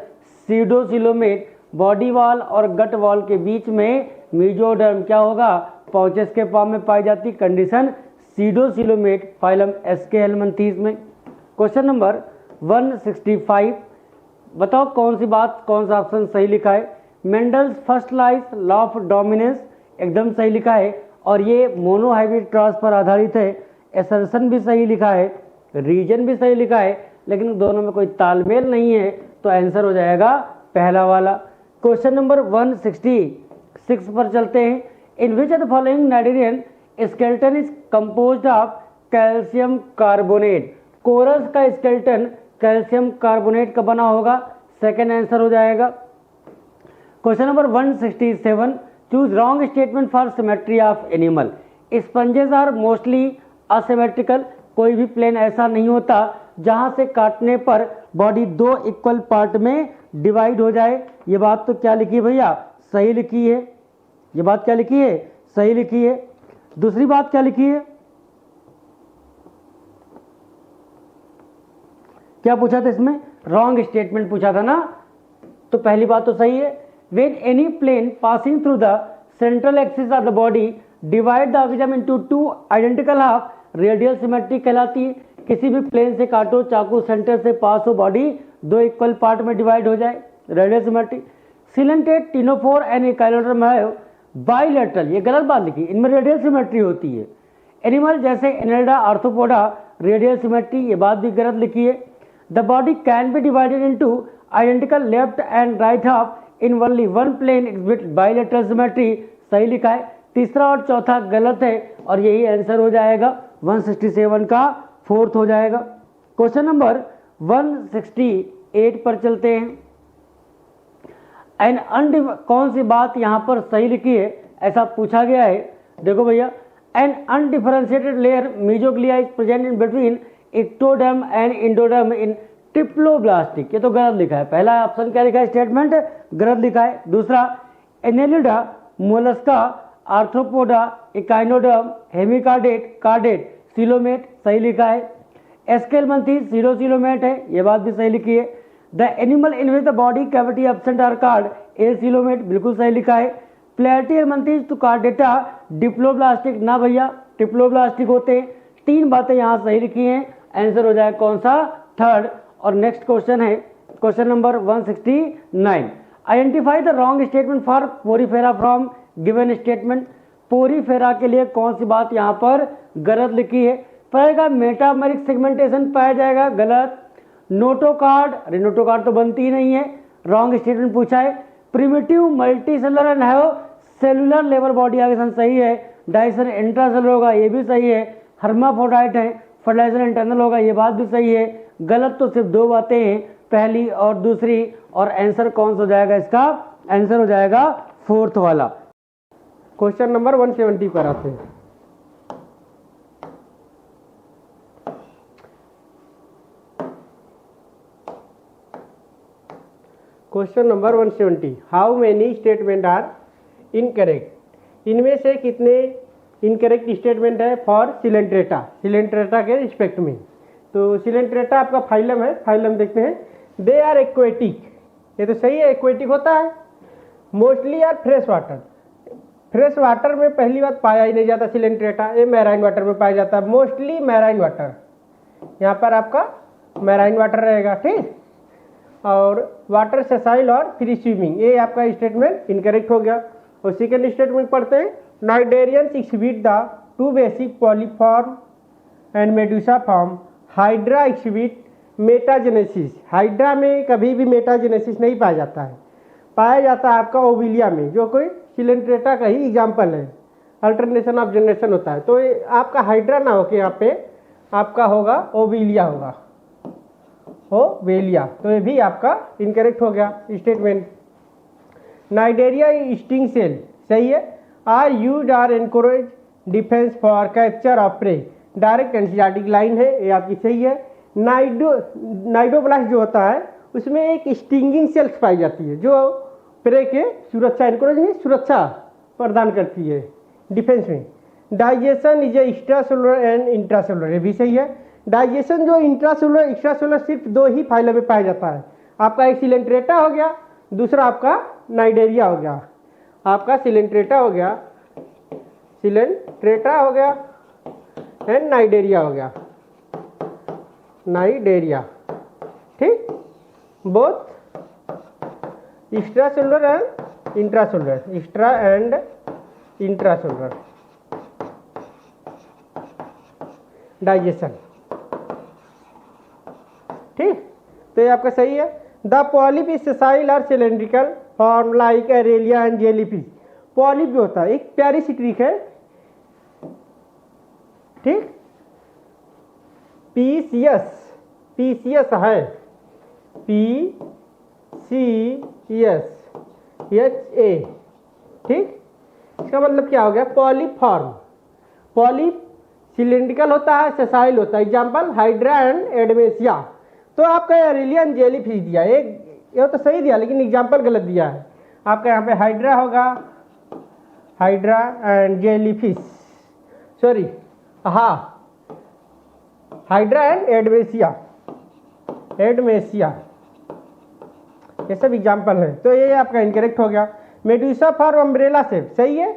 Speaker 1: सीडोसिलोमेट, बॉडी वॉल और गट वॉल के बीच में मेसोडर्म क्या होगा, पाउचेस के फॉर्म में पाई जाती कंडीशन सीडोसिलोमेट, फाइलम एस्के हेलमिंथीज में। क्वेश्चन नंबर 165, बताओ कौन सी बात, कौन सा ऑप्शन सही लिखा है, Mendel's first lies law of dominance एकदम सही लिखा है, और ये मोनोहाइब्रिड क्रॉस पर आधारित है, एसर्शन भी सही लिखा है, रीजन भी सही लिखा है, लेकिन दोनों में कोई तालमेल नहीं है, तो आंसर हो जाएगा पहला वाला। क्वेश्चन नंबर 166 पर चलते हैं, in which of the following nitrogen skeleton is composed of calcium carbonate, corals का स्केलेटन कैल्शियम कार्बोनेट का बना होगा, सेकेंड आंसर हो जाएगा। Question number 167, choose wrong statement for symmetry of animal, sponges are mostly asymmetrical, कोई भी plane ऐसा नहीं होता जहां से काटने पर बॉडी दो इक्वल पार्ट में डिवाइड हो जाए, ये बात तो क्या लिखी है भैया, सही लिखी है, ये बात क्या लिखी है, सही लिखी है। दूसरी बात क्या लिखी है, क्या पूछा था इसमें, रॉन्ग स्टेटमेंट पूछा था ना, तो पहली बात तो सही है, when any plane passing through the central axis of the body divide the organism into two identical half, radial symmetry कहलाती है, किसी भी प्लेन से काटो चाकू सेंटर से पास हो बॉडी दो इक्वल पार्ट में डिवाइड हो जाए, radial symmetry. Coelenterate ctenophore and echinoderm have bilateral, ये गलत बात लिखी, इनमें रेडियल सिमेट्री होती है। एनिमल जैसे एनेल्डा आर्थ्रोपोडा रेडियल सिमेट्री, ये बात भी गलत लिखी है। The body can be divided into identical left and right half in only one plane exhibit bilateral symmetry, सही लिखा है। तीसरा और चौथा गलत है, और यही आंसर हो जाएगा 167 का फोर्थ हो जाएगा। क्वेश्चन नंबर 168 पर चलते हैं, कौन सी बात यहां पर सही लिखी है, ऐसा पूछा गया है, देखो भैया, an undifferentiated layer mesoglea is present in between ectoderm and endoderm in triploblastic, ये तो गलत लिखा है, पहला ऑप्शन क्या लिखा है, स्टेटमेंट गलत लिखा है। दूसरा, annelida mollusca arthropoda echinoderm hemichordate chordate coelomate, सही लिखा है। एस्केलमंथी सीरोसिलोमेट है, ये बात भी सही लिखी है। The animal in which the body cavity absent are called acoelomate, बिल्कुल सही लिखा है। प्लेटियमंथीज टू कार्डेटा डिप्लोब्लास्टिक, ना भैया डिप्लोब्लास्टिक होते हैं। तीन बातें यहाँ सही लिखी हैं, आंसर हो जाए कौन सा, थर्ड। और नेक्स्ट क्वेश्चन है question number 169, identify the wrong statement for Porifera from given statement, Porifera के लिए कौन सी बात यहाँ पर गलत लिखी है, पाएगा मेटामेरिक सेगमेंटेशन पाया जाएगा, गलत। नोटोकार्ड, अरे नोटोकार्ड तो बनती ही नहीं है, रॉन्ग स्टेटमेंट पूछा है। Primitive multicellular and have cellular level body आगे सही है। डाइसन इंट्रासेलुलर होगा, ये भी सही है। हर्माफ्रोडाइट है, फर्टिलाइजर इंटरनल होगा, ये बात भी सही है। गलत तो सिर्फ दो बातें हैं, पहली और दूसरी, और आंसर कौन सा हो जाएगा, इसका आंसर हो जाएगा फोर्थ वाला। क्वेश्चन नंबर 170 पर आते हैं।
Speaker 2: Question number 170, how many statement are incorrect. इनमें से कितने इनकरेक्ट स्टेटमेंट है फॉर सिलेंट्रेटा, सिलेंट्रेटा के रिस्पेक्ट में। तो सिलेंट्रेटा आपका फाइलम है, फाइलम देखते हैं। दे आर एक्वेटिक, ये तो सही है, एक्वेटिक होता है। Mostly are fresh water, fresh water में पहली बात पाया ही नहीं जाता सिलेंट्रेटा, ये मैराइन वाटर में पाया जाता है, मोस्टली मैराइन वाटर। यहाँ पर आपका मैराइन वाटर रहेगा, ठीक। और वाटर सेसाइल और फ्री स्विमिंग, ये आपका स्टेटमेंट इनकरेक्ट हो गया। और सेकेंड स्टेटमेंट पढ़ते हैं, cnidarians exhibit the two basic polyform and Medusa form, hydra exhibit metagenesis. Hydra में कभी भी मेटाजेनेसिस नहीं पाया जाता है, पाया जाता है आपका ओविलिया में, जो कोई सिलेंट्रेटा का ही एग्जाम्पल है, अल्टरनेशन ऑफ जनरेशन होता है। तो ये आपका हाइड्रा ना होके यहाँ पे आपका होगा ओविलिया, होगा ओवेलिया। तो ये भी आपका इनकरेक्ट हो गया स्टेटमेंट। नाइडेरिया स्टिंग सेल सही है। Are use are anchorage defence for capture of prey, direct antibiotic line है, ये आपकी सही है। नाइडोब्लास्ट जो होता है उसमें एक स्टिंगिंग सेल्स पाई जाती है जो प्रे के सुरक्षा, एनकोरेज में सुरक्षा प्रदान करती है डिफेंस में। Digestion is extracellular and intracellular, ये भी सही है। डाइजेशन जो इंट्रासेलुलर एक्स्ट्रासेलुलर सिर्फ दो ही फाइलम में पाया जाता है, आपका एक सिलेंट्रेटा हो गया, दूसरा आपका नाइडेरिया हो गया। आपका सिलेंट्रेटा हो गया, सिलेंट्रेटा हो गया एंड नाइडेरिया हो गया, नाइडेरिया, ठीक। Both extracellular and intracellular, extra and intracellular digestion, ठीक। तो ये आपका सही है। द पॉलिप इज सेसाइल और cylindrical form like aurelia and jellyfish. Polyp जो होता है एक प्यारी सी ट्रिक है, ठीक। पीसीएस, पीसीएस है, पीसीएस HA, ठीक। इसका मतलब क्या हो गया, पॉलिप फॉर्म। पॉलिप सिलेंड्रिकल होता है, सेसाइल होता है, एग्जाम्पल हाइड्रा एंड एडमेसिया। तो आपका एरेलियन जेलीफिश दिया, एक ये तो सही दिया लेकिन एग्जाम्पल गलत दिया है। आपका यहाँ पे हाइड्रा होगा, हाइड्रा एंड जेलीफिश, सॉरी हाँ, हाइड्रा एंड एडमेसिया, एडमेसिया, ये सब एग्जाम्पल है। तो ये आपका इनकरेक्ट हो गया। मेडुसा फॉर अम्ब्रेला शेप सही है।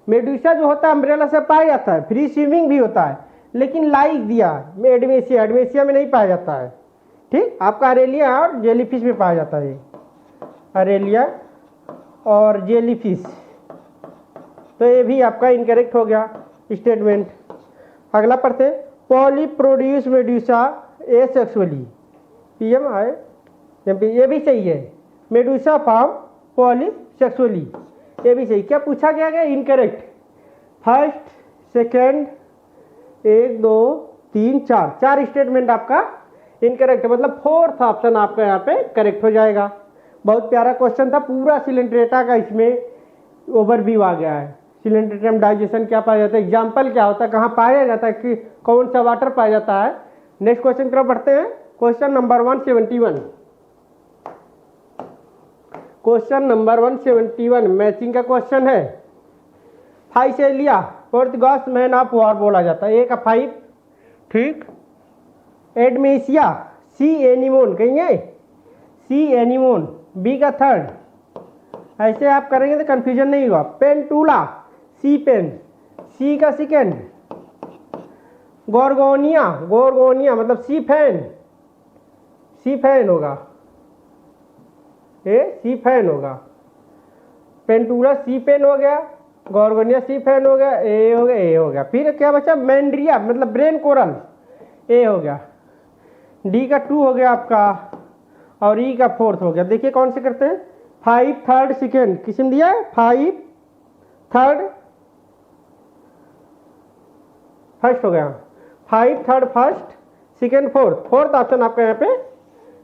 Speaker 2: मेडुसा जो होता है अम्ब्रेला से पाया जाता है, फ्री स्विमिंग भी होता है, लेकिन लाइक दिया एडमेसिया, एडमेसिया में नहीं पाया जाता है, ठीक। आपका अरेलिया और जेलीफिश में पाया जाता है, अरेलिया और जेलीफिश। तो ये भी आपका इनकरेक्ट हो गया स्टेटमेंट। अगला पढ़ते, polyp produce Medusa asexually, PMI, ये भी सही है। मेडुसा फॉर्म पॉलिप सेक्सुअली, ये भी सही। क्या पूछा गया है, इनकरेक्ट। फर्स्ट, सेकेंड, 1 2 3 4, 4 स्टेटमेंट आपका इनकरेक्ट है, मतलब फोर्थ ऑप्शन आपका यहाँ पे करेक्ट हो जाएगा। बहुत प्यारा क्वेश्चन था, पूरा सिलेंट्रेटा का इसमें ओवरव्यू आ गया है। सिलेंट्रेटा में डाइजेशन क्या पाया जाता है, एग्जाम्पल क्या होता है, कहाँ पाया जाता है, कि कौन सा वाटर पाया जाता है। नेक्स्ट क्वेश्चन की तरफ बढ़ते हैं। Question number 171, question number 171 matching का क्वेश्चन है। Physalia Portuguese man of war बोला जाता है, ए का 5, ठीक। एडमेसिया सी एनिमोन कहेंगे, सी एनिमोन, बी का 3, ऐसे आप करेंगे तो कंफ्यूजन नहीं होगा। पेंटूला सी पेन, सी का 2, गोर्गोनिया, गोर्गोनिया मतलब सी फैन, सी फैन होगा, ए सी फैन होगा। पेंटूला सी पेन हो गया, गोर्गोनिया सी फैन हो गया, ए हो गया, ए हो गया। फिर क्या बचा, मैंड्रिया मतलब ब्रेन कोरल, ए हो गया। डी का 2 हो गया आपका, और ई का 4 हो गया। देखिए कौन से करते हैं, 5 3rd 2nd किस्म दिया है, 5 3rd 1st हो गया, 5 3rd 1st 2nd 4th, 4th option आपका यहाँ पे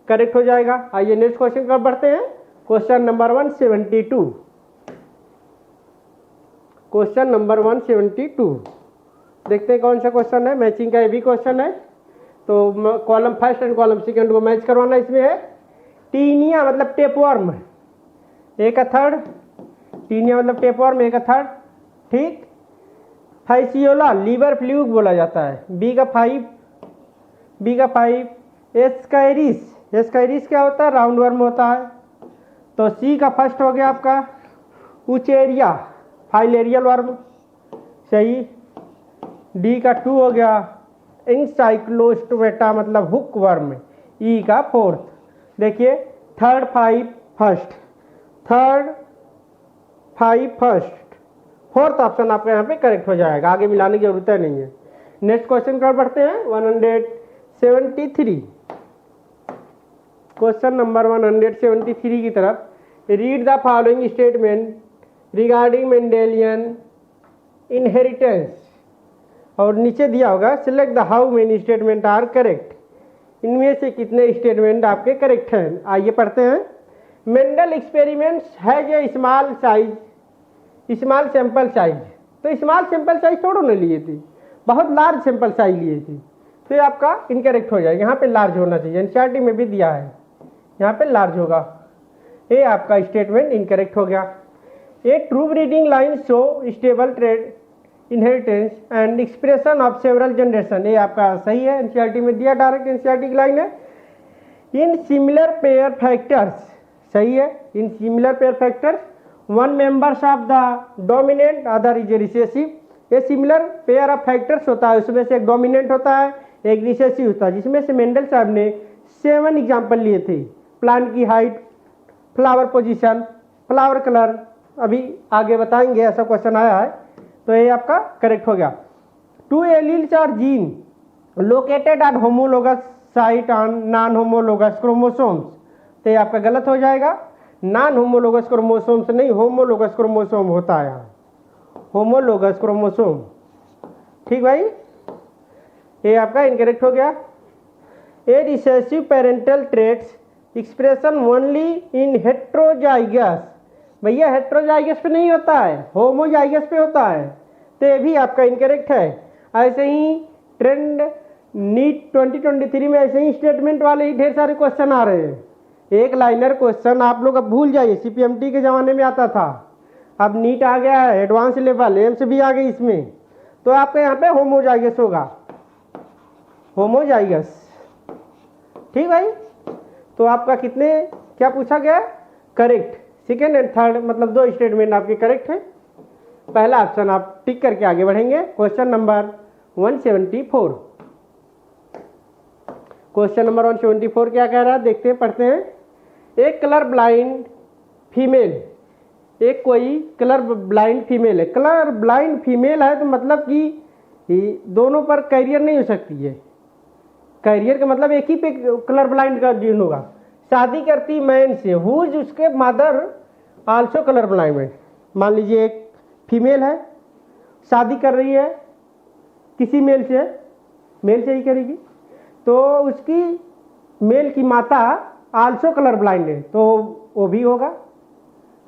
Speaker 2: करेक्ट हो जाएगा। आइए नेक्स्ट क्वेश्चन पर बढ़ते हैं। क्वेश्चन नंबर 172, क्वेश्चन नंबर 172 देखते हैं कौन सा क्वेश्चन है। मैचिंग का ये भी क्वेश्चन है, तो column first and column second को मैच करवाना इसमें है। टीनिया मतलब टेपवर्म, ए का थर्ड, टीनिया मतलब टेपवर्म, ए का थर्ड, ठीक। फैसियोला लीवर फ्लूक बोला जाता है, बी का 5, बी का 5। एस्काइरिस, एस्काइरिस क्या होता है? राउंड वर्म होता है। तो सी का फर्स्ट हो गया आपका उचेरिया, फाइलेरियल वर्म, सही। डी का 2 हो गया इंसाइक्लोस्टोमेटा मतलब हुक वर्म, ई का 4th। देखिए third 5 first, third 5 first, 4th option आपका यहाँ पे करेक्ट हो जाएगा, आगे मिलाने की जरूरत नहीं है। नेक्स्ट क्वेश्चन पर बढ़ते हैं 173, क्वेश्चन नंबर 173 की तरफ। Read the following statement regarding Mendelian inheritance, और नीचे दिया होगा select the how many statement are correct, इनमें से कितने स्टेटमेंट आपके करेक्ट हैं। आइए पढ़ते हैं। Mendel experiments has a small size, small sample size, तो स्मॉल सैंपल साइज थोड़ा ना लिए थी, बहुत लार्ज सैंपल साइज लिए थी, तो ये आपका इनकरेक्ट हो जाएगा। यहाँ पे लार्ज होना चाहिए, एनसीईआरटी में भी दिया है, यहाँ पे लार्ज होगा, ये आपका स्टेटमेंट इनकरेक्ट हो गया। A true breeding line show stable trait inheritance and expression of several generation, ये आपका सही है, एनसीईआरटी में दिया, डायरेक्ट एनसीईआरटी की लाइन है। इन सिमिलर पेयर फैक्टर्स, सही है, in similar pair factors one members of the dominant other is recessive, ये सिमिलर पेयर ऑफ फैक्टर्स होता है, उसमें से एक डोमिनेंट होता है एक रिसेसिव होता है, जिसमें से मेंडल साहब ने 7 एग्जाम्पल लिए थे। प्लांट की height, flower position, flower colour, अभी आगे बताएंगे, ऐसा क्वेश्चन आया है, तो ये आपका करेक्ट हो गया। 2 alleles are gene located at homologous site on non homologous chromosomes, तो ये आपका गलत हो जाएगा, नॉन होमोलोगस क्रोमोसोम्स नहीं, होमोलोगस क्रोमोसोम होता है यहाँ, होमोलोगस क्रोमोसोम, ठीक भाई, ये आपका इनकरेक्ट हो गया। A recessive parental traits expression only in heterozygous, भैया हेट्रोजाइगस पे नहीं होता है, होमोजाइगस पे होता है, तो ये भी आपका इनकरेक्ट है। ऐसे ही ट्रेंड नीट 2023 में ऐसे ही स्टेटमेंट वाले ही ढेर सारे क्वेश्चन आ रहे हैं, एक लाइनर क्वेश्चन आप लोग अब भूल जाइए, सीपीएमटी के ज़माने में आता था, अब नीट आ गया है एडवांस लेवल, एम्स भी आ गई इसमें, तो आपका यहाँ पे होमोजाइगस होगा, होमोजाइगस, ठीक भाई। तो आपका कितने क्या पूछा गया? करेक्ट, सेकेंड एंड थर्ड मतलब 2 स्टेटमेंट आपके करेक्ट है। पहला ऑप्शन आप टिक करके आगे बढ़ेंगे। क्वेश्चन नंबर 174, क्वेश्चन नंबर 174 क्या कह रहा है, देखते हैं, पढ़ते हैं। एक कलर ब्लाइंड फीमेल, एक कोई कलर ब्लाइंड फीमेल है, कलर ब्लाइंड फीमेल है तो मतलब कि दोनों पर कैरियर नहीं हो सकती है, कैरियर का मतलब एक ही पे कलर ब्लाइंड का जीन होगा। शादी करती मैन से हुज उसके मदर आल्सो कलर ब्लाइंड है, मान लीजिए एक फीमेल है शादी कर रही है किसी मेल से, मेल से ही करेगी, तो उसकी मेल की माता आल्सो कलर ब्लाइंड है, तो वो भी होगा,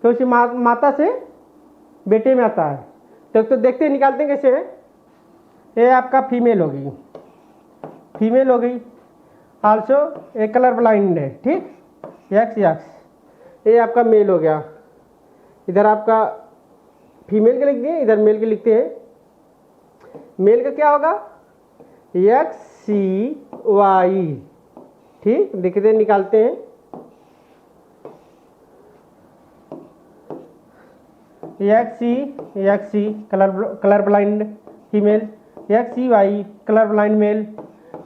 Speaker 2: तो उसी माता से बेटे में आता है, तो देखते निकालते हैं कैसे है। ये आपका फीमेल हो गई, फीमेल हो गई, आल्सो ए कलर ब्लाइंड है, ठीक, एक्स एक्स, ये आपका मेल हो गया, इधर आपका फीमेल के लिख दिए, इधर मेल के लिखते हैं। मेल का क्या होगा? एक्स सी वाई, ठीक, देखते निकालते हैं। X C colour blind female, X C Y colour blind male,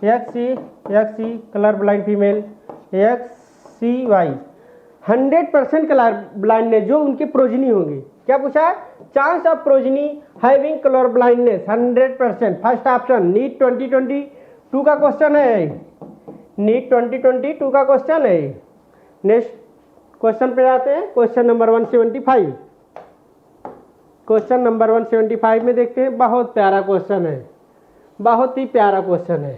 Speaker 2: X C colour blind female, X C Y 100% colour blindness जो उनके प्रोजनी होंगे। क्या पूछा है? Chance of progeny having colour blindness 100%, first option, NEET 2022 का question है, NEET 2022 का question है। नेक्स्ट क्वेश्चन पे आते हैं, क्वेश्चन नंबर 175। क्वेश्चन नंबर 175 में देखते हैं, बहुत प्यारा क्वेश्चन है, बहुत ही प्यारा क्वेश्चन है।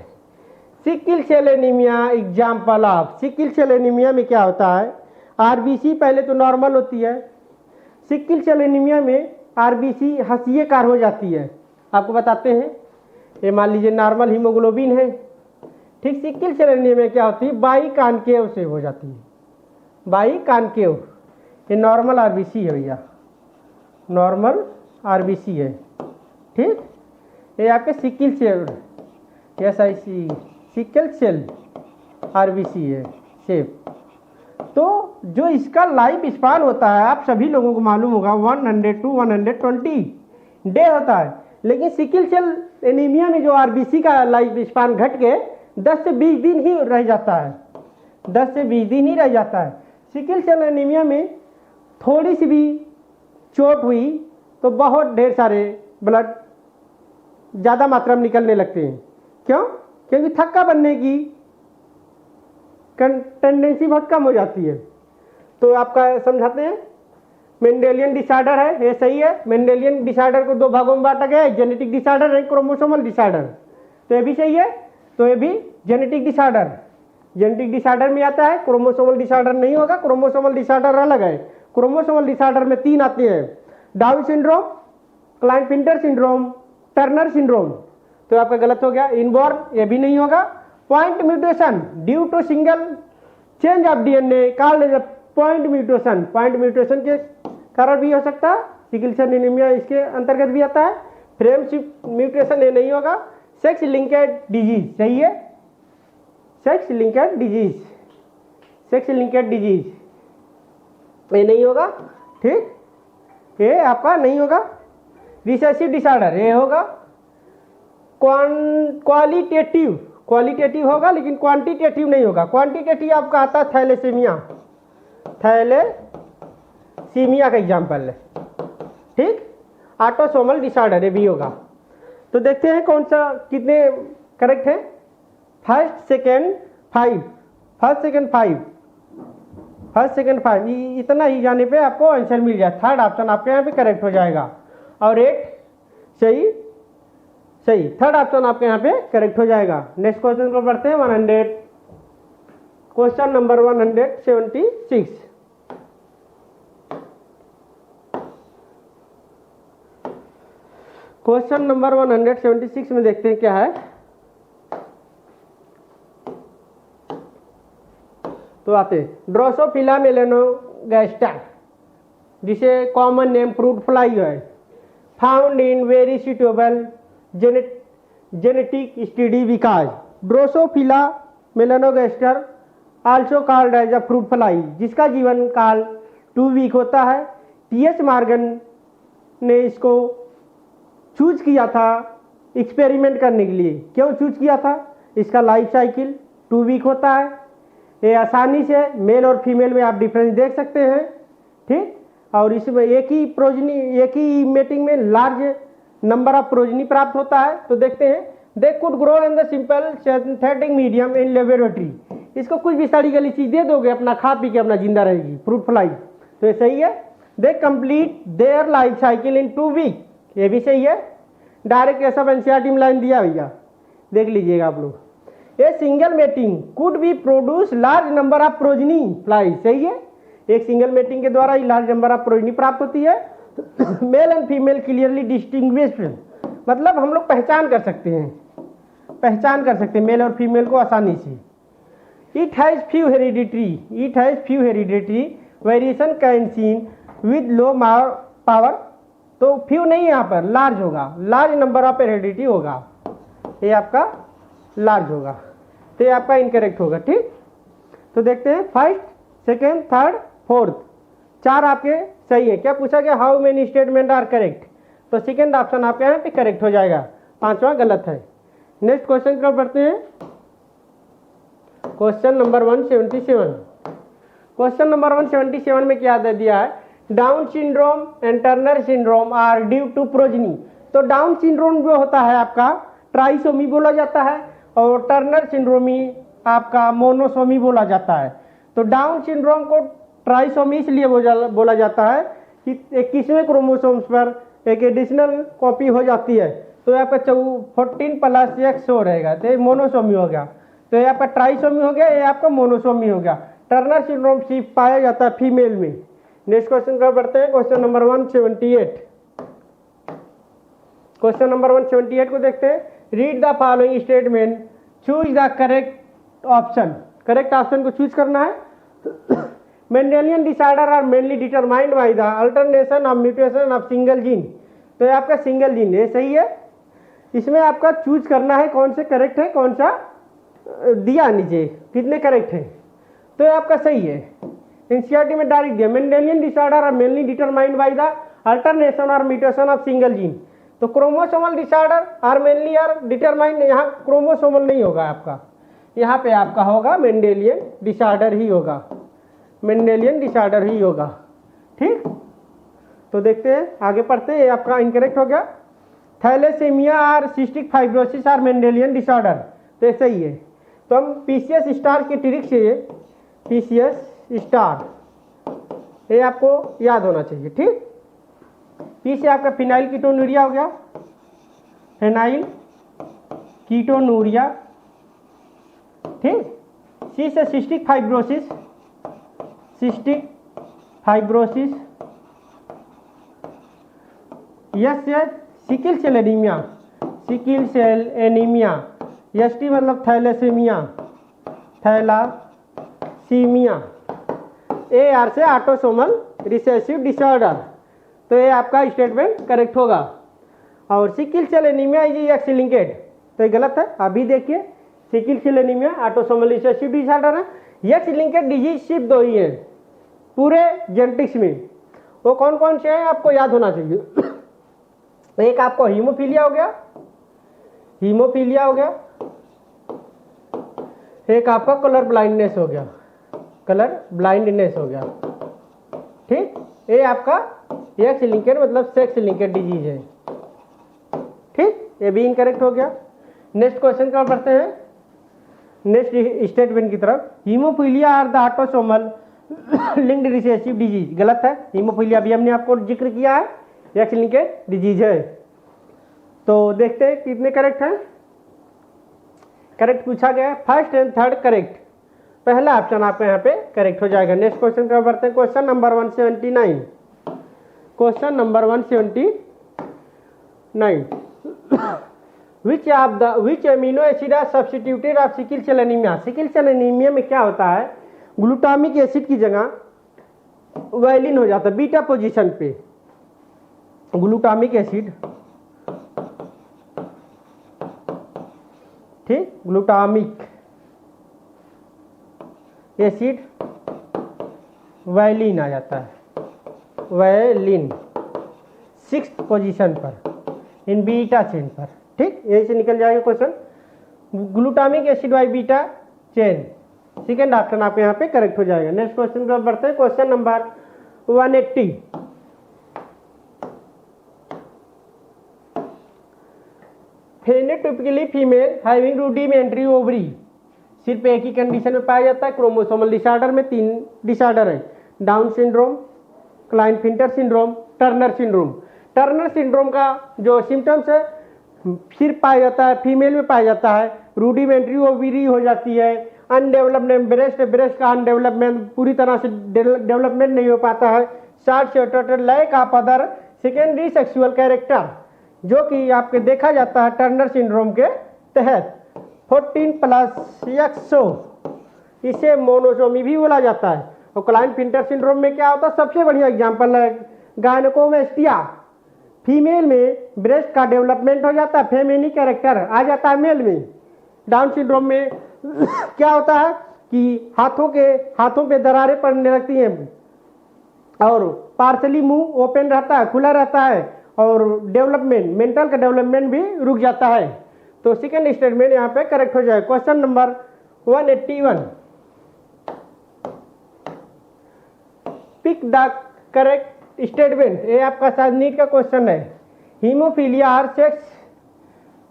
Speaker 2: Sickle cell anaemia example of, sickle cell anaemia में क्या होता है? आरबीसी पहले तो नॉर्मल होती है, सिकिल सेल एनीमिया में आरबीसी हसीएकार हो जाती है। आपको बताते हैं, ये मान लीजिए नॉर्मल हीमोग्लोबिन है, ठीक, सिकिल सेल एनीमिया में क्या होती है? बाई कॉन्केव से हो जाती है, बाई कॉनकेव, ये नॉर्मल आरबीसी है भैया, नॉर्मल आरबीसी है। ठीक, ये आपके sickle cell, SIC sickle cell RBC है शेप। तो जो इसका लाइफ स्पान होता है आप सभी लोगों को मालूम होगा 100 to 120 डे होता है, लेकिन सिकल सेल एनीमिया में जो आरबीसी का लाइफ स्पान घट के 10 से 20 दिन ही रह जाता है, 10 से 20 दिन ही रह जाता है। सिकल सेल एनीमिया में थोड़ी सी भी चोट हुई तो बहुत ढेर सारे ब्लड ज़्यादा मात्रा में निकलने लगते हैं। क्यों? क्योंकि थक्का बनने की टेंडेंसी बहुत कम हो जाती है। तो आपका समझाते हैं, मेंडेलियन डिसऑर्डर है, ये सही है। मेंडेलियन डिसऑर्डर को 2 भागों में बांटा गया है, जेनेटिक डिसऑर्डर है, क्रोमोसोमल डिसऑर्डर। तो ये भी सही है, तो ये भी जेनेटिक डिसऑर्डर, जेनेटिक डिसऑर्डर में आता है, क्रोमोसोमल डिसऑर्डर नहीं होगा। क्रोमोसोमल डिसऑर्डर अलग है। क्रोमोसोमल डिसऑर्डर में 3 आते हैं, Down syndrome, Klinefelter syndrome, Turner syndrome. तो आपका गलत हो गया। इनबॉर्न, ये भी नहीं होगा। Point mutation due to single change of DNA called as point mutation, point mutation के कारण भी हो सकता है। सिकल सेल एनीमिया इसके अंतर्गत भी आता है। फ्रेम शिफ्ट म्यूटेशन, ये नहीं होगा। सेक्स लिंकेड डिजीज, सही है, sex linked disease, sex linked disease ये नहीं होगा। ठीक, ये आपका नहीं होगा। रिसेसिव डिसऑर्डर ये होगा। क्वालिटेटिव, क्वालिटेटिव होगा लेकिन क्वांटिटेटिव नहीं होगा। क्वांटिटेटिव आपका आता है थैलेसीमिया, थैलेसीमिया का एग्जाम्पल है। ठीक, ऑटोसोमल डिसऑर्डर ये भी होगा। तो देखते हैं कौन सा कितने करेक्ट है। First second 5, first second 5, first second 5, इतना ही जाने पे आपको आंसर मिल जाए। थर्ड ऑप्शन आपके यहाँ पे करेक्ट हो जाएगा। और 8 सही, सही, थर्ड ऑप्शन आपके यहाँ पे करेक्ट हो जाएगा। नेक्स्ट क्वेश्चन को पढ़ते हैं 100, क्वेश्चन नंबर 176। क्वेश्चन नंबर 176 में देखते हैं क्या है। तो आते हैं ड्रोसोफिला मेलेनोगास्टा, जिसे कॉमन नेम फ्रूट फ्लाई है, found in very suitable genetic study because drosophila melanogaster also called as a fruit fly, जिसका जीवन काल 2 वीक होता है। TS मॉर्गन ने इसको चूज किया था एक्सपेरिमेंट करने के लिए। क्यों चूज किया था? इसका लाइफ साइकिल 2 वीक होता है। ये आसानी से मेल और फीमेल में आप डिफरेंस देख सकते हैं। ठीक, और इसमें एक ही प्रोजनी, एक ही मेटिंग में लार्ज नंबर ऑफ प्रोजनी प्राप्त होता है। तो देखते हैं, they could grow in the simple synthetic medium in laboratory. इसको कुछ भी सड़ी गली चीज दे दोगे, अपना खा पी के अपना जिंदा रहेगी, फ्रूट फ्लाई। तो ये सही है। They complete their life cycle in 2 week, ये भी सही है। डायरेक्ट ऐसा एनसीईआरटी में लाइन दिया भैया, देख लीजिएगा आप लोग। A single mating could be produce large number of progeny fly, सही है। एक सिंगल मेटिंग के द्वारा लार्ज नंबर ऑफ प्रोजनी प्राप्त होती है। Male and female clearly distinguished, मतलब हम लोग पहचान कर सकते हैं, पहचान कर सकते हैं मेल और फीमेल को आसानी से। It has few hereditary variation can seen with low power, तो फ्यू नहीं यहाँ पर, लार्ज होगा, लार्ज नंबर ऑफ हेरिडिटी होगा, ये आपका लार्ज होगा। तो ये आपका इनकरेक्ट होगा। ठीक, तो देखते हैं फर्स्ट, सेकेंड, थर्ड, फोर्थ, 4 आपके सही है। क्या पूछा गया? How many statement are correct, तो सेकेंड ऑप्शन आपके यहाँ पे करेक्ट हो जाएगा, 5वां गलत है। नेक्स्ट क्वेश्चन को पढ़ते हैं, क्वेश्चन नंबर 177। क्वेश्चन नंबर 177 में क्या दे दिया है? Down syndrome and Turner syndrome are due to progeny. तो डाउन सिंड्रोम जो होता है आपका ट्राइसोमी बोला जाता है, और टर्नर सिंड्रोमी आपका मोनोसोमी बोला जाता है। तो डाउन सिंड्रोम को ट्राइसोमी इसलिए बोला जाता है कि 21वें क्रोमोसोम्स पर एक एडिशनल कॉपी हो जाती है, तो यहाँ पर 14+X हो रहेगा, तो ये मोनोसोमी हो गया। तो ये आपका ट्राइसोमी हो गया, ये आपका मोनोसोमी हो गया। टर्नर सिंड्रोम सिर्फ पाया जाता है फीमेल में। नेक्स्ट क्वेश्चन पर बढ़ते हैं, क्वेश्चन नंबर 178। क्वेश्चन नंबर 178 को देखते हैं। Read the following statement, choose the correct option. Correct option को चूज करना है। Mendelian disorder are mainly determined by the alternation of mutation of single gene. तो ये आपका सिंगल जीन है, सही है। इसमें आपका चूज करना है कौन से करेक्ट है, कौन सा दिया नीचे कितने करेक्ट है। तो ये आपका सही है। एनसीईआरटी में डायरेक्ट दिया Mendelian disorder are mainly determined by the alternation और म्यूटेशन ऑफ सिंगल जीन। तो chromosomal disorder are mainly are determined, यहाँ क्रोमोसोमल नहीं होगा आपका, यहाँ पे आपका होगा मेंडेलियन डिसऑर्डर ही होगा, मेंडेलियन डिसऑर्डर ही होगा। ठीक, तो देखते हैं आगे पढ़ते हैं। ये आपका इनकरेक्ट हो गया। थैलेसीमिया और cystic fibrosis are Mendelian disorder, तो ये सही है। तो हम पीसीएस स्टार की ट्रिक से, पीसीएस स्टार ये आपको याद होना चाहिए। ठीक, पी से आपका फिनाइल कीटोनूरिया हो गया, फिनाइल कीटोनूरिया। ठीक, सी से cystic fibrosis, cystic fibrosis. S से sickle cell anaemia, sickle cell anaemia. S T मतलब थैलेसीमिया, थैलासीमिया। ए आर से ऑटोसोमल रिसेसिव डिसऑर्डर। तो ये आपका स्टेटमेंट करेक्ट होगा। और sickle cell anaemia is X linked, तो ये गलत है। अभी देखिए sickle cell anaemia autosomal recessive disorder है। एक्स लिंकेड डिजीज सिर्फ दो ही है पूरे जेनेटिक्स में। वो कौन कौन से हैं आपको याद होना चाहिए। एक आपको हीमोफीलिया हो गया, हीमोफीलिया हो गया। एक आपका कलर ब्लाइंडनेस हो गया, कलर ब्लाइंडनेस हो गया। ठीक, ये आपका एक्स लिंकेड मतलब सेक्स लिंकेड डिजीज है। ठीक, ये भी इनकरेक्ट हो गया। नेक्स्ट क्वेश्चन का पढ़ते हैं, नेक्स्ट स्टेटमेंट की तरफ। Haemophilia are the autosomal linked recessive disease, गलत है। हीमोफीलिया भी हमने आपको जिक्र किया है, एक्स लिंकेड डिजीज है। तो देखते हैं कितने करेक्ट हैं। करेक्ट पूछा गया, फर्स्ट एंड थर्ड करेक्ट। पहला ऑप्शन आपका यहाँ पे करेक्ट हो जाएगा। नेक्स्ट क्वेश्चन का बढ़ते हैं, question number 179। Question number 179, which amino acid are substituted of sickle cell anaemia. Sickle cell anaemia में क्या होता है, ग्लूटामिक एसिड की जगह वायलिन हो जाता है बीटा पोजीशन पे। ग्लूटामिक एसिड, ठीक, ग्लूटामिक एसिड वायलिन आ जाता है, वायलिन 6th पोजीशन पर इन बीटा चेन पर। ठीक, यही से निकल जाएगा question. Glutamic acid by beta chain, second option आपके यहाँ पे करेक्ट हो जाएगा। नेक्स्ट क्वेश्चन पर बढ़ते हैं, question number 180। Phenotypically female having rudimentary ovary, सिर्फ एक ही कंडीशन में पाया जाता है। क्रोमोसोमल डिसऑर्डर में 3 डिसऑर्डर है, Down syndrome, Klinefelter syndrome, Turner syndrome. Turner syndrome का जो सिम्टम्स है सिर्फ पाया जाता है फीमेल में पाया जाता है। रूडिमेंट्री ओवरी हो जाती है, अनडेवलपमेंट ब्रेस्ट, ब्रेस्ट का अनडेवलपमेंट पूरी तरह से डेवलपमेंट नहीं हो पाता है। Short shorted lack of other secondary sexual character, जो कि आपके देखा जाता है टर्नर सिंड्रोम के तहत। 14+XO, इसे मोनोसोमी भी बोला जाता है। और क्लाइनफिंटर सिंड्रोम में क्या होता है, सबसे बढ़िया एग्जांपल है गायनेकोमेस्टिया। फीमेल में ब्रेस्ट का डेवलपमेंट हो जाता है, फेमिनी कैरेक्टर आ जाता है मेल में। डाउन सिंड्रोम में क्या होता है कि हाथों पे दरारें पड़ने लगती हैं और पार्सली मुंह ओपन रहता है, खुला रहता है, और डेवलपमेंट, मेंटल का डेवलपमेंट भी रुक जाता है। तो सेकेंड स्टेटमेंट यहाँ पे करेक्ट हो जाए। Question number 181, pick the correct statement. ये आपका शायद नीट का क्वेश्चन है। Haemophilia are sex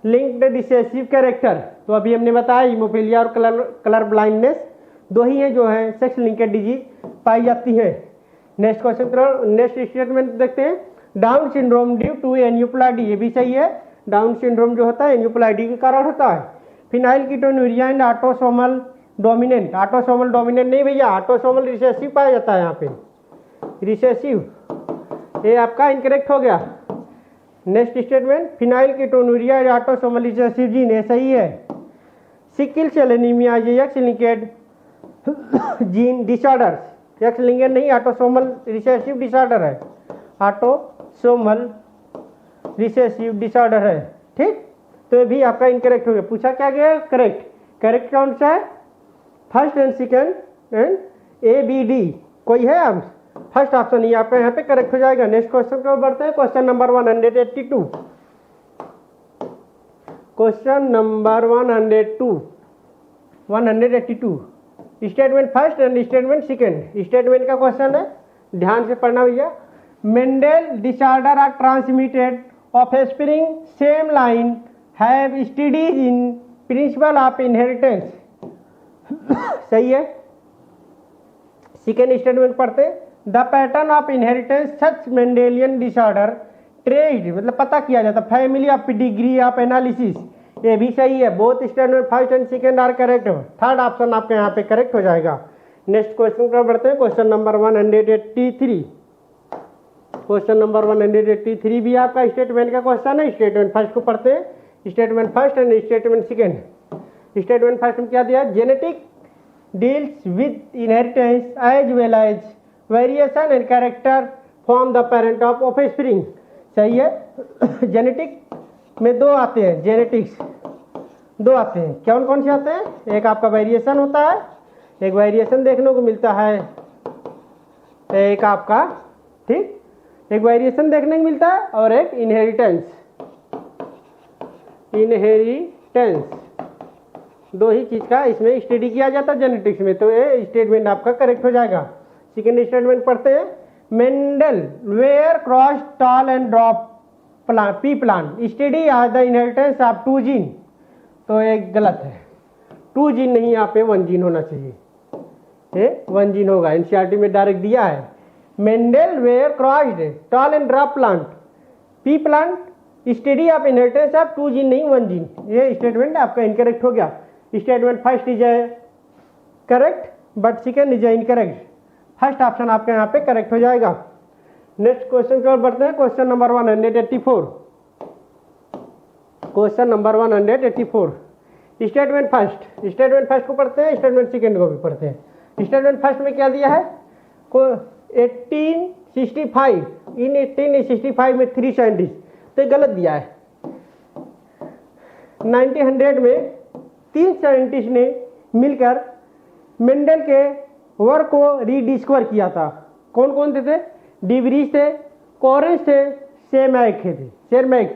Speaker 2: linked recessive character, तो अभी हमने बताया हीमोफीलिया और कलर ब्लाइंडनेस दो ही हैं जो है सेक्स लिंक्ड डिजीज पाई जाती है। नेक्स्ट क्वेश्चन, नेक्स्ट स्टेटमेंट देखते हैं। डाउन सिंड्रोम ड्यू टू एन्यूप्लाइडी, ये भी सही है। डाउन सिंड्रोम जो होता है एन्यूप्लाइडी के कारण होता है। Phenyl ketonuria and autosomal dominant, autosomal dominant नहीं भैया, ऑटोसोमल रिसेसिव पाया जाता है यहाँ पे, रिसेसिव। ये आपका इनकरेक्ट हो गया। Next statement, phenylketonuria and autosomal recessive gene, ये सही है। Sickle cell anaemia X linked gene disorders, X linkage नहीं, ऑटोसोमल रिसेसिव डिसऑर्डर है, ऑटोसोमल रिसेसिव डिसऑर्डर है। ठीक, तो ये भी आपका इनकरेक्ट हो गया। पूछा क्या गया? करेक्ट। करेक्ट कौन सा है? First and second and A B D कोई है? अब फर्स्ट ऑप्शन ही आपका यहाँ पे करेक्ट हो जाएगा। नेक्स्ट क्वेश्चन को बढ़ते हैं। Question number 182। Question number 182 statement first and statement second. Statement का क्वेश्चन है, ध्यान से पढ़ना भैया। Mendel disorder are transmitted offspring same line have studies in principle of inheritance. सही है। सेकेंड स्टेटमेंट पढ़ते हैं। The pattern of inheritance such Mendelian disorder traced, मतलब पता किया जाता, family of degree of analysis. ये भी सही है। Both statement first and second are correct. Third option आपके यहाँ पे करेक्ट हो जाएगा। नेक्स्ट क्वेश्चन पर बढ़ते हैं। Question number 183। क्वेश्चन नंबर 183 भी आपका स्टेटमेंट का क्वेश्चन है। स्टेटमेंट फर्स्ट को पढ़ते हैं। Statement first and statement second. Statement first में क्या दिया? Genetic deals with inheritance as well as variation and character from the parent of offspring. सही है। जेनेटिक में दो आते हैं, जेनेटिक्स दो आते हैं। कौन कौन से आते हैं? एक आपका वेरिएशन होता है, एक वेरिएशन देखने को मिलता है, एक आपका, ठीक, एक वेरिएशन देखने को मिलता है और एक इनहेरिटेंस। इनहेरिटेंस दो ही चीज का इसमें स्टडी किया जाता है जेनेटिक्स में। तो ये स्टेटमेंट आपका करेक्ट हो जाएगा। सेकेंड स्टेटमेंट पढ़ते हैं। Mendel were cross tall and dwarf pea plant study as the inheritance of 2 gene. तो एक गलत है, 2 जीन नहीं, यहाँ पे 1 जीन होना चाहिए। ये 1 जीन होगा, एनसीईआरटी में डायरेक्ट दिया है। Mendel were crossed tall and dwarf plant pea plant study of inheritance of 2 gene नहीं 1 जीन। ये स्टेटमेंट आपका इनकरेक्ट हो गया। Statement first is correct but second is incorrect. First option आपके यहाँ पे करेक्ट हो जाएगा। नेक्स्ट क्वेश्चन की ओर बढ़ते हैं। Question number 184। Question number 184 statement first. Statement first को पढ़ते हैं, स्टेटमेंट सेकेंड को भी पढ़ते हैं। स्टेटमेंट फर्स्ट में क्या दिया है? 1865 इन 1865 में 3 साइंटिस्ट, तो गलत दिया है। 1900 में 3 साइंटिस्ट ने मिलकर मेंडल के वर्क को रीडिस्कवर किया था। कौन कौन थे? डिवरीज थे, कोरेंस थे, शेरमैक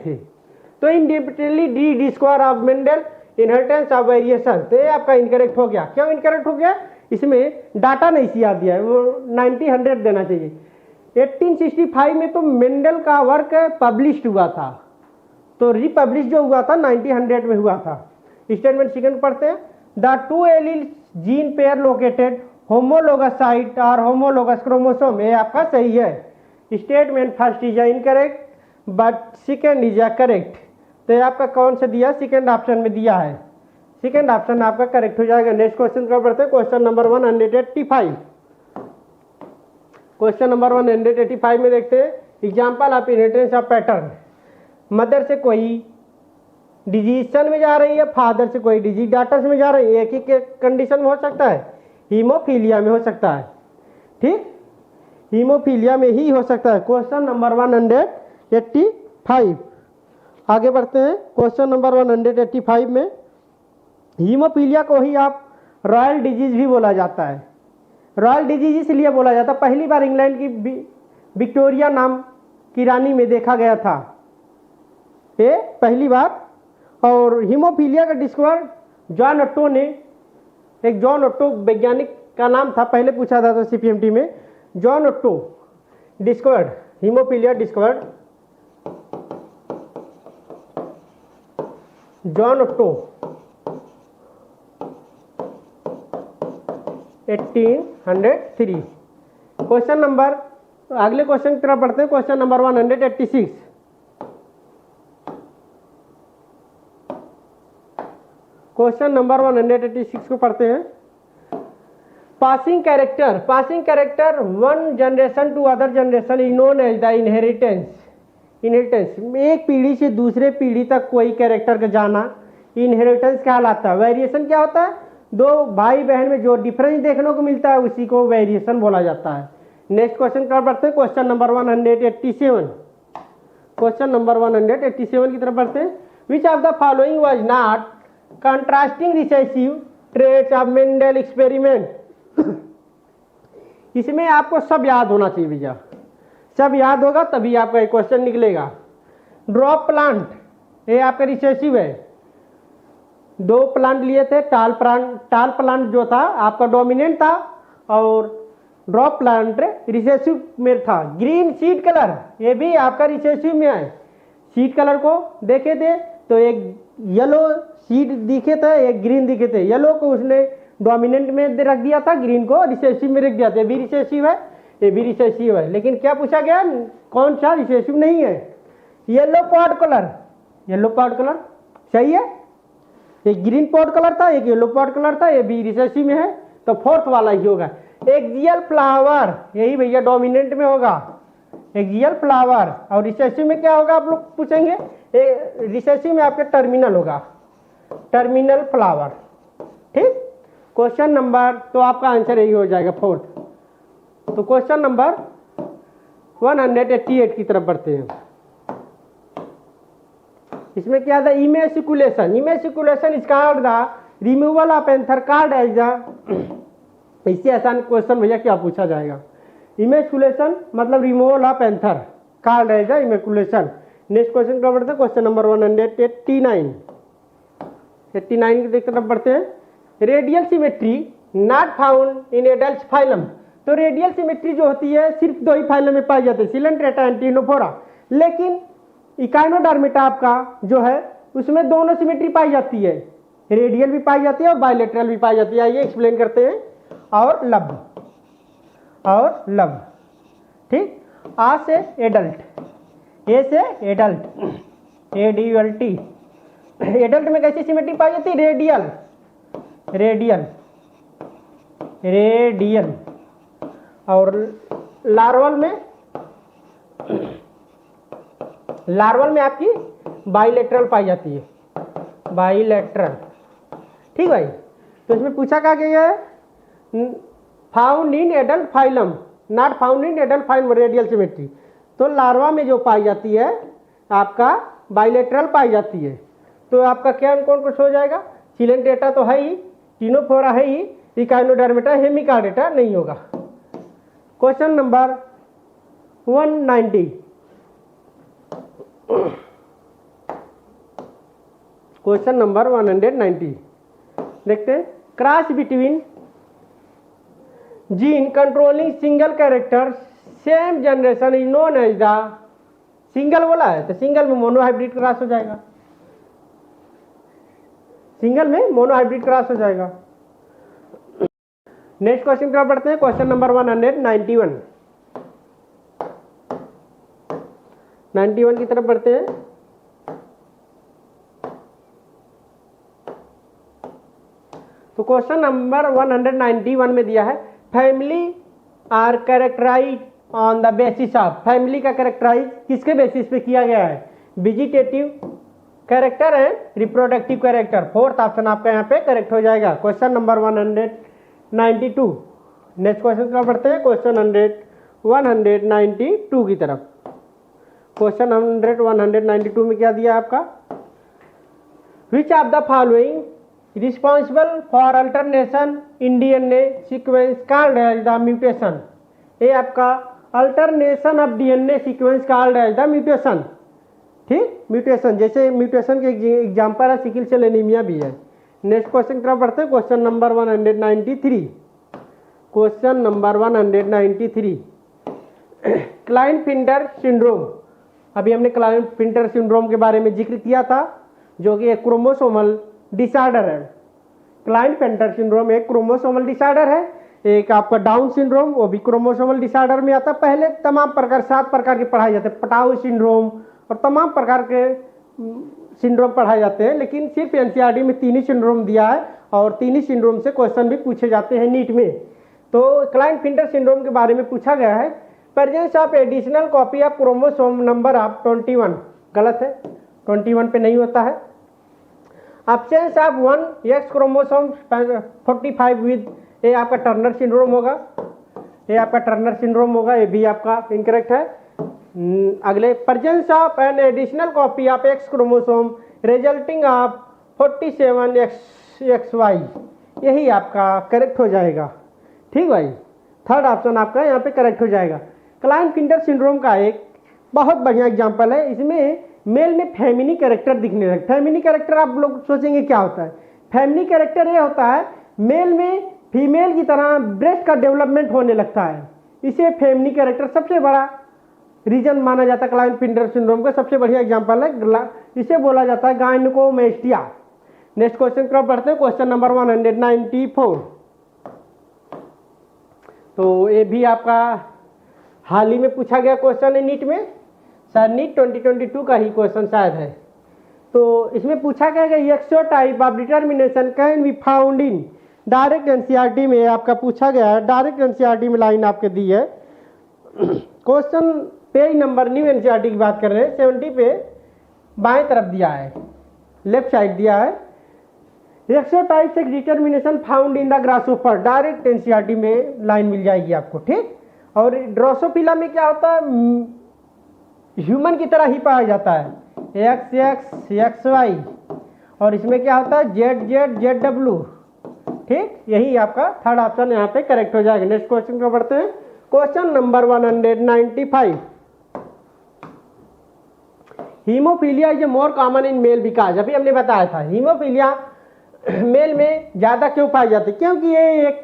Speaker 2: थे। तो independently rediscover of Mendel inheritance of variation. तो ये आपका इनकरेक्ट हो गया। क्यों इनकरेक्ट हो गया? इसमें डाटा नहीं सिया दिया है, वो 1900 देना चाहिए। 1865 में तो मेंडल का वर्क पब्लिश हुआ था, तो रिपब्लिश जो हुआ था 1900 में हुआ था। स्टेटमेंट सेकंड पढ़ते हैं। The 2 allele gene pair located homologous site और होमोलोगस क्रोमोसोम। ये आपका सही है। Statement first is incorrect but second is correct. तो ये आपका कौन सा दिया? सेकेंड ऑप्शन में दिया है। सेकेंड ऑप्शन आपका करेक्ट हो जाएगा। नेक्स्ट क्वेश्चन का बढ़ते हैं। Question number 185। क्वेश्चन नंबर 185 में देखते हैं। Example of inheritance of pattern. Mother से कोई डिजीज सन में जा रही है, फादर से कोई डिजीज डॉटर में जा रही है। एक ही कंडीशन में हो सकता है, हीमोफीलिया में हो सकता है। ठीक, हीमोफीलिया में ही हो सकता है। क्वेश्चन नंबर 185 आगे बढ़ते हैं। क्वेश्चन नंबर 185 में हीमोफीलिया को ही आप रॉयल डिजीज भी बोला जाता है। रॉयल डिजीज इसलिए बोला जाता है, पहली बार इंग्लैंड की विक्टोरिया नाम की रानी में देखा गया था ये पहली बार। और हीमोफीलिया का डिस्कवर जॉन ओट्टो ने, एक जॉन ओट्टो वैज्ञानिक का नाम था, पहले पूछा था तो सीपीएमटी में। John Otto discovered haemophilia, discovered John Otto 1803। Question number, अगले क्वेश्चन की तरफ बढ़ते हैं। Question number 186। क्वेश्चन नंबर 186 को पढ़ते हैं। Passing character one generation to other generation is known as the inheritance. एक पीढ़ी से दूसरे पीढ़ी तक कोई कैरेक्टर का जाना इनहेरिटेंस कहलाता है। वेरिएशन क्या होता है? दो भाई बहन में जो डिफरेंस देखने को मिलता है उसी को वेरिएशन बोला जाता है। नेक्स्ट क्वेश्चन कर बढ़ते हैं, क्वेश्चन नंबर 187। क्वेश्चन नंबर 187 की तरफ बढ़ते हैं। Which of the following was not contrasting recessive traits of Mendel experiment. इसमें आपको सब याद होना चाहिए भैया, सब याद होगा तभी आपका एक क्वेश्चन निकलेगा। ड्रॉप प्लांट, ये आपका रिसेसिव है। दो प्लांट लिए थे, टाल प्लांट जो था आपका डोमिनेंट था और ड्रॉप प्लांट रिसेसिव में था। ग्रीन सीड कलर, ये भी आपका रिसेसिव में है। सीड कलर को देखे थे तो एक येलो सीड दिखे थे, एक ग्रीन दिखे थे। येलो को उसने डोमिनेंट में रख दिया था, ग्रीन को रिसेसिव में रख दिया था। ये भी रिसेसिव है, ये भी रिसेसिव है, लेकिन क्या पूछा गया, कौन सा रिसेसिव नहीं है। Yellow pod colour, yellow pod colour सही है। एक ग्रीन पॉड कलर था, एक येलो पॉड कलर था, ये भी रिसेसिव में है, तो फोर्थ वाला ही होगा। एक्सियल फ्लावर, यही भैया डोमिनेंट में होगा एक्सियल फ्लावर। और रिसेसिव में क्या होगा आप लोग पूछेंगे, रिसेसिव में आपके टर्मिनल होगा, टर्मिनल फ्लावर। ठीक, क्वेश्चन नंबर, तो आपका आंसर यही हो जाएगा फोर्थ। तो क्वेश्चन नंबर 188 की तरफ बढ़ते हैं। इसमें क्या था, emasculation. Emasculation is called the removal of anther called as the, इससे आसान क्वेश्चन भैया क्या पूछा जाएगा। इमेकुलेशन मतलब removal of anther called as the emasculation. Next question क्या बढ़ते हैं, क्वेश्चन नंबर 189। 89 की तरफ बढ़ते हैं। Radial symmetry not found in adult phylum. तो रेडियल सिमेट्री जो होती है सिर्फ दो ही फाइलम में पाई जाती है, सिलेंट्रेटा एंड टिनोफोरा। लेकिन इकाइनोडर्मेटा आपका जो है उसमें दोनों सिमेट्री पाई जाती है, रेडियल भी पाई जाती है और बायलेटरल भी पाई जाती है। आइए एक्सप्लेन करते हैं। और लब, और लब, ठीक। आ से एडल्ट, ए से एडल्ट, एडल्टी। एडल्ट में कैसी सिमेट्री पाई जाती है, रेडियल, रेडियल, रेडियल। और लार्वल में, लार्वल में आपकी बाइलेटरल पाई जाती है, बाइलेटरल। ठीक भाई, तो इसमें पूछा क्या गया है, found in adult phylum, not found in adult phylum radial symmetry. तो लार्वा में जो पाई जाती है आपका बाइलेटरल पाई जाती है। तो आपका क्या कौन कुछ हो जाएगा, सिलेंट्रेटा तो है ही, टिनोफोरा है ही, इकाइनोडर्मेटा, हेमिकार्डेटा नहीं होगा। Question number 190। क्वेश्चन नंबर 190 देखते हैं। Cross between gene controlling single character same generation is known as the, single बोला है तो सिंगल में मोनोहाइब्रिड क्रॉस हो जाएगा, सिंगल में मोनोहाइब्रिड क्रॉस हो जाएगा। नेक्स्ट क्वेश्चन की तरफ बढ़ते हैं। क्वेश्चन नंबर 191 91 की तरफ बढ़ते हैं। तो क्वेश्चन नंबर 191 में दिया है, family are characterise on the basis of. Family का कैरेक्टराइज किसके बेसिस पे किया गया है, vegetative character and reproductive character. Fourth option आपका यहाँ पे करेक्ट हो जाएगा। Question number 192। नेक्स्ट क्वेश्चन की तरफ बढ़ते हैं। क्वेश्चन 192 की तरफ। क्वेश्चन 192 में क्या दिया आपका, which of the following responsible for alternation in DNA sequence called as the mutation. ये आपका alternation of DNA sequence called as the mutation. ठीक, म्यूटेशन, जैसे म्यूटेशन के एग्जांपल है सिकल सेल एनीमिया भी है। नेक्स्ट क्वेश्चन की तरफ बढ़ते हैं। Question number 193। Question number 193, Klinefelter syndrome. अभी हमने क्लाइनफिल्टर सिंड्रोम के बारे में जिक्र किया था, जो कि एक क्रोमोसोमल डिसऑर्डर है। क्लाइनफिल्टर सिंड्रोम एक क्रोमोसोमल डिसऑर्डर है। एक आपका डाउन सिंड्रोम, वो भी क्रोमोसोमल डिसऑर्डर में आता है। पहले तमाम प्रकार 7 प्रकार के पढ़ाए जाते हैं, पटाउ सिंड्रोम और तमाम प्रकार के सिंड्रोम पढ़ाए जाते हैं, लेकिन सिर्फ एनसीईआरटी में 3 ही सिंड्रोम दिया है और 3 ही सिंड्रोम से क्वेश्चन भी पूछे जाते हैं नीट में। तो क्लाइनफिल्टर सिंड्रोम के बारे में पूछा गया है, presence of additional copy of chromosome number of 21। गलत है, 21 पे नहीं होता है। absence of one x chromosome 45 with, ये आपका टर्नर सिंड्रोम होगा, ये आपका टर्नर सिंड्रोम होगा, ये भी आपका इनकरेक्ट है। अगले, presence of an additional copy of x chromosome resulting of 47XY, यही आपका करेक्ट हो जाएगा। ठीक भाई, थर्ड ऑप्शन आपका यहाँ पे करेक्ट हो जाएगा। क्लाइन-पिंटर सिंड्रोम का एक बहुत बढ़िया एग्जांपल है। इसमें मेल में फेमिनी कैरेक्टर दिखने लगता है। फेमिनी कैरेक्टर आप लोग सोचेंगे क्या होता है। फेमिनी कैरेक्टर ये होता है मेल में फीमेल की तरह ब्रेस्ट का डेवलपमेंट होने लगता है, इसे फेमिनी कैरेक्टर सबसे बड़ा रीजन माना जाता है। क्लाइन-पिंटर सिंड्रोम का सबसे बढ़िया एग्जांपल है, इसे बोला जाता है गायनेकोमेस्टिया। नेक्स्ट क्वेश्चन कब पढ़ते हैं, क्वेश्चन नंबर 194। तो ये भी आपका हाल ही में पूछा गया क्वेश्चन है नीट में, शायद नीट 2022 का ही क्वेश्चन शायद है। तो इसमें पूछा गया कि X O type of determination can be found in direct NCERT में, आपका पूछा गया है, डायरेक्ट एनसीईआरटी में लाइन आपके दी है। Question page number, new NCERT की बात कर रहे हैं, 70 पे बाएं तरफ दिया है, लेफ्ट साइड दिया है। एक्सो टाइप से determination found in the grasshopper, direct NCERT में लाइन मिल जाएगी आपको। ठीक, और ड्रोसोफिला में क्या होता है, ह्यूमन की तरह ही पाया जाता है, XX XY, और इसमें क्या होता है ZZ ZW। ठीक, यही आपका थर्ड ऑप्शन यहाँ पे करेक्ट हो जाएगा। नेक्स्ट क्वेश्चन को पढ़ते हैं, question number 195। Haemophilia is more common in male because, अभी हमने बताया था हीमोफीलिया मेल में ज्यादा क्यों पाई जाती है, क्योंकि ये एक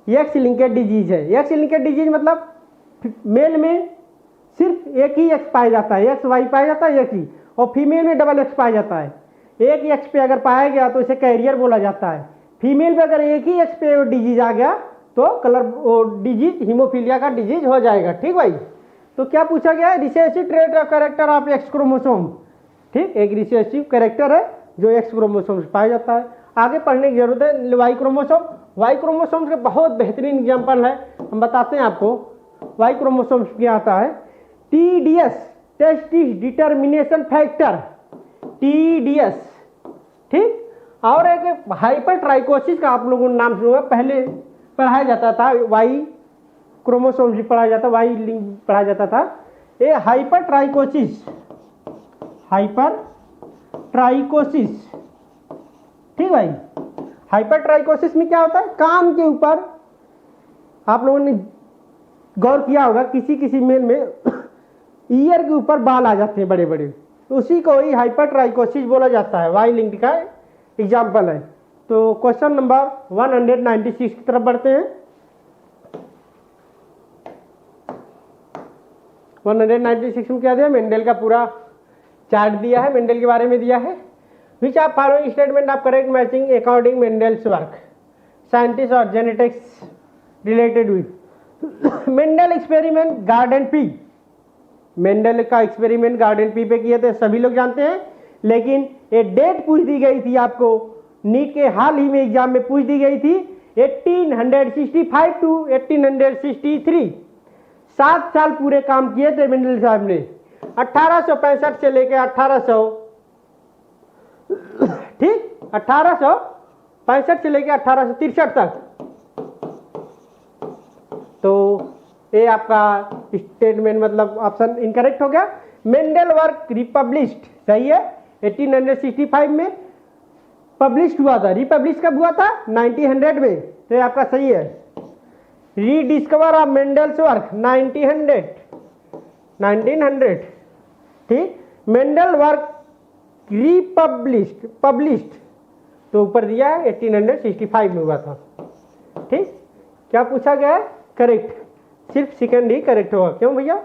Speaker 2: एक्स लिंकेड डिजीज है। एक्स लिंकेड डिजीज मतलब मेल में सिर्फ एक ही एक्स पाया जाता है, XY पाया जाता है एक ही, और फीमेल में डबल एक्स पाया जाता है। एक एक्स पे अगर पाया गया तो इसे कैरियर बोला जाता है। फीमेल पे अगर एक ही एक्स पे डिजीज आ गया तो डिजीज हीमोफीलिया का डिजीज हो जाएगा। ठीक भाई, तो क्या पूछा गया है, recessive trait of character of x chromosome. ठीक, एक रिसेसिव कैरेक्टर है जो एक्स क्रोमोसोम से पाया जाता है। आगे पढ़ने की जरूरत है वाई क्रोमोसोम। वाई क्रोमोसोम के बहुत बेहतरीन एग्जाम्पल है, हम बताते हैं आपको। वाई क्रोमोसोम क्या आता है, TDS testis determination factor, TDS। ठीक, और एक हाइपर ट्राइकोसिस का आप लोगों ने नाम सुना, पहले पढ़ाया जाता था, वाई क्रोमोसोम भी पढ़ाया जाता, वाई लिंक पढ़ाया जाता था। ये हाइपर ट्राइकोसिस, हाइपर ट्राइकोसिस। ठीक भाई, हाइपर ट्राइकोसिस में क्या होता है, कान के ऊपर आप लोगों ने गौर किया होगा, किसी किसी मेल में ईयर के ऊपर बाल आ जाते हैं बड़े बड़े, उसी को ही हाइपर ट्राइकोसिस बोला जाता है। वाई लिंक का एग्जाम्पल है। तो क्वेश्चन नंबर 196 की तरफ बढ़ते हैं। 196 में क्या दिया, मेंडल का पूरा चार्ट दिया है, मेंडल के बारे में दिया है। Which of following statement of correct matching according Mendel's work, scientist और genetics related with Mendel experiment garden pea. Mendel का एक्सपेरिमेंट गार्डन पी पे किए थे, सभी लोग जानते हैं, लेकिन ये डेट पूछ दी गई थी आपको, नीट के हाल ही में एग्जाम में पूछ दी गई थी 1865 टू 1863। 7 साल पूरे काम किए थे मेंडल साहब ने, 1865 से लेकर 1800, ठीक, 1865 से लेकर 1863 तक। तो ये आपका स्टेटमेंट मतलब ऑप्शन इनकरेक्ट हो गया। मेंडल वर्क रिपब्लिश्ड, सही है, 1865 में पब्लिश हुआ था। रिपब्लिश कब हुआ था, 1900 में, तो ये आपका सही है। रीडिस्कवर ऑफ मेंडल्स वर्क 1900, ठीक। मेंडल वर्क रिपब्लिश्ड, पब्लिश्ड, तो ऊपर दिया है 1865 में हुआ था। ठीक, क्या पूछा गया है, करेक्ट, सिर्फ सेकंड ही करेक्ट होगा। क्यों भैया,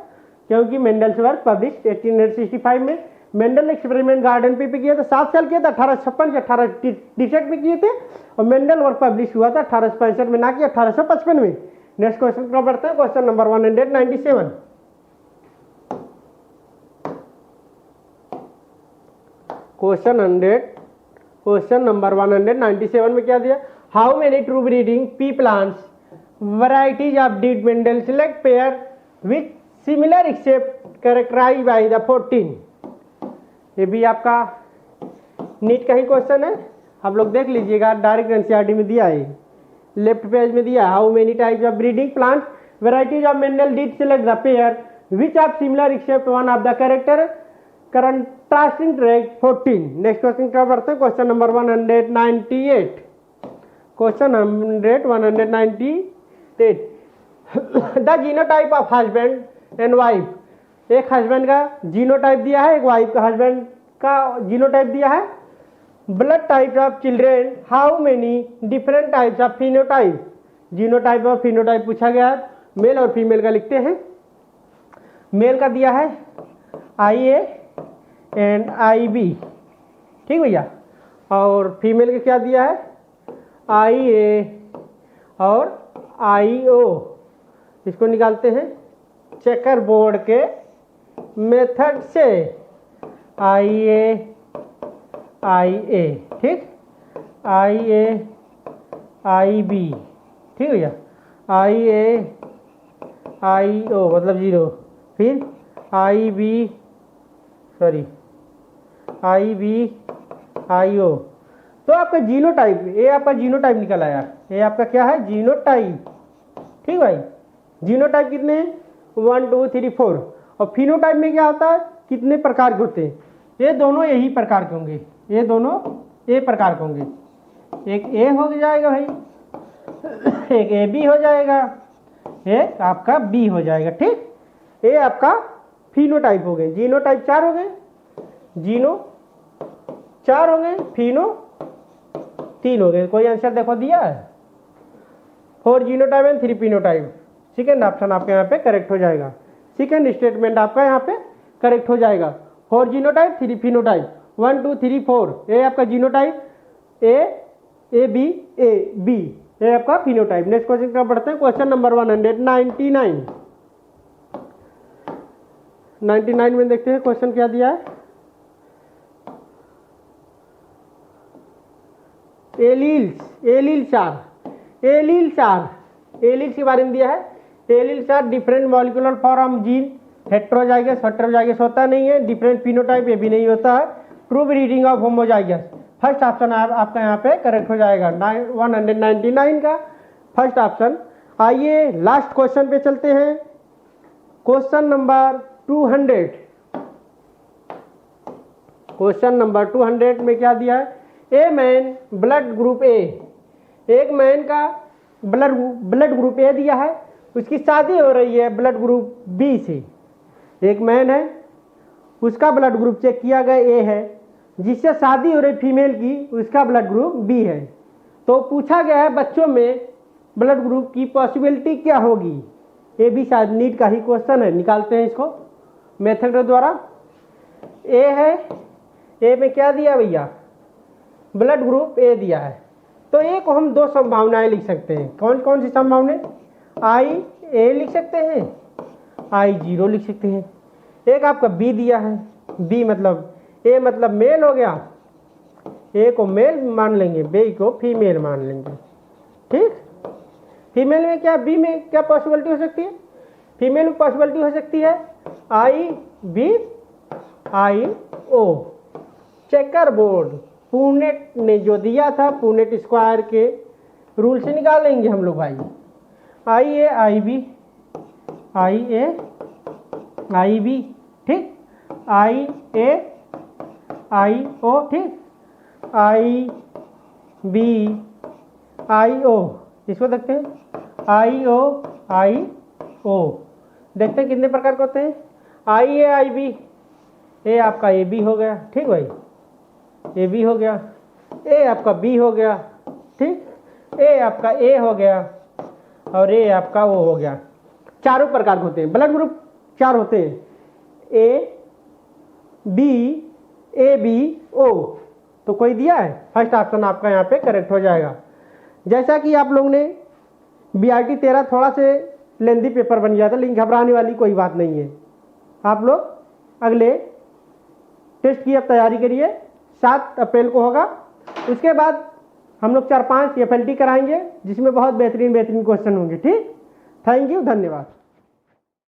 Speaker 2: क्योंकि मेंडल्स वर्क पब्लिश्ड 1865 में। मेंडल एक्सपेरिमेंट गार्डन पे किया था, 7 साल किया था, 1856 से 1863 में किए थे, और मेंडल वर्क पब्लिश हुआ था 1865 में, ना कि 1855 में। नेक्स्ट क्वेश्चन पर बढ़ते हैं, क्वेश्चन नंबर 197। क्वेश्चन नंबर 197 में क्या दिया, how many true breeding P plants varieties of did Mendel select pair with similar except characterized by the 14। ये भी आपका नीट का ही क्वेश्चन है, आप लोग देख लीजिएगा, डायरेक्ट एनसीईआरटी में दिया है, लेफ्ट पेज में दिया, how many types of breeding plant varieties of mineral did select the pair which of similar except one of the character contrasting trait 14। Next question क्या बढ़ते हैं, question number 198। Question 198 the genotype of husband and wife. एक husband का genotype दिया है, एक wife का husband का जीनोटाइप दिया है। Blood types of children, how many different types of phenotype. Genotype और फिनोटाइप पूछा गया है, मेल और फीमेल का लिखते हैं। मेल का दिया है IA एंड IB, ठीक भैया, और फीमेल का क्या दिया है IA और IO। इसको निकालते हैं चेकर बोर्ड के मेथड से, IA ठीक, IA IB, ठीक भैया, IA IO मतलब 0, फिर IB IO। तो आपका जीनोटाइप, ये आपका जीनोटाइप निकल आया, ये आपका क्या है जीनोटाइप, ठीक भाई। जीनोटाइप कितने हैं 1 2 3 4। और फिनोटाइप में क्या होता है, कितने प्रकार के होते हैं, ये दोनों यही प्रकार के होंगे, ये दोनों ए प्रकार के होंगे। एक ए हो जाएगा भाई, एक AB हो जाएगा, एक आपका B हो जाएगा, ठीक। ये आपका फिनोटाइप हो गए। जीनोटाइप 4 हो गए, जीनो 4 हो गए, फिनो 3 हो गए। कोई आंसर देखो दिया है, 4 genotype and 3 phenotype. Second option आपके यहाँ पे करेक्ट हो जाएगा, सेकेंड स्टेटमेंट आपका यहाँ पे करेक्ट हो जाएगा। 4 जीनोटाइप 3 फिनोटाइप, 1 2 3 4। ये आपका जीनोटाइप, AB ये आपका फिनोटाइप। नेक्स्ट क्वेश्चन क्या पढ़ते हैं, क्वेश्चन नंबर 199 में देखते हैं क्वेश्चन क्या दिया है। एलील 4 के बारे में दिया है। Allele 4 different molecular form gene, heterozygous होता नहीं है, डिफरेंट फिनोटाइप ये भी नहीं होता है, true breeding of homozygous. First option आपका यहाँ पे करेक्ट हो जाएगा, 199 का फर्स्ट ऑप्शन। आइए लास्ट क्वेश्चन पे चलते हैं, क्वेश्चन नंबर 200। क्वेश्चन नंबर 200 में क्या दिया है, a man blood group A. एक मैन का ब्लड ग्रुप ए दिया है, उसकी शादी हो रही है ब्लड ग्रुप बी से। एक मैन है, उसका ब्लड ग्रुप चेक किया गया ए है, जिससे शादी हो रही फीमेल की, उसका ब्लड ग्रुप बी है। तो पूछा गया है बच्चों में ब्लड ग्रुप की पॉसिबिलिटी क्या होगी। ये भी शायद नीट का ही क्वेश्चन है, निकालते हैं इसको मेथड द्वारा। ए है, ए में क्या दिया भैया, ब्लड ग्रुप ए दिया है। तो ए को हम 2 संभावनाएं लिख सकते हैं। कौन कौन सी संभावनाएं, IA लिख सकते हैं, I0 लिख सकते हैं। एक आपका बी दिया है, बी मतलब ए मतलब मेल हो गया, ए को मेल मान लेंगे, बी को फीमेल मान लेंगे, ठीक। फीमेल में क्या, बी में क्या पॉसिबिलिटी हो सकती है, फीमेल में पॉसिबिलिटी हो सकती है IB IO। Checker board Punnett ने जो दिया था, पूनेट स्क्वायर के रूल से निकालेंगे हम लोग भाई। IA IB ठीक, IA IO ठीक, IB IO। इसको देखते हैं IO देखते हैं कितने प्रकार के होते हैं। IA IB, ए आपका AB हो गया, ठीक भाई, AB हो गया, ए आपका B हो गया, ठीक, ए आपका A हो गया, और ए आपका O हो गया। चारों प्रकार के होते हैं, ब्लड ग्रुप 4 होते हैं, AB O। तो कोई दिया है, फर्स्ट ऑप्शन आपका यहाँ पे करेक्ट हो जाएगा। जैसा कि आप लोग ने BRT 13 थोड़ा से लेंदी पेपर बन गया था, लेकिन घबराने वाली कोई बात नहीं है। आप लोग अगले टेस्ट की अब तैयारी करिए, 7 अप्रैल को होगा। उसके बाद हम लोग 4-5 FLT कराएंगे, जिसमें बहुत बेहतरीन क्वेश्चन होंगे, ठीक। थैंक यू, धन्यवाद।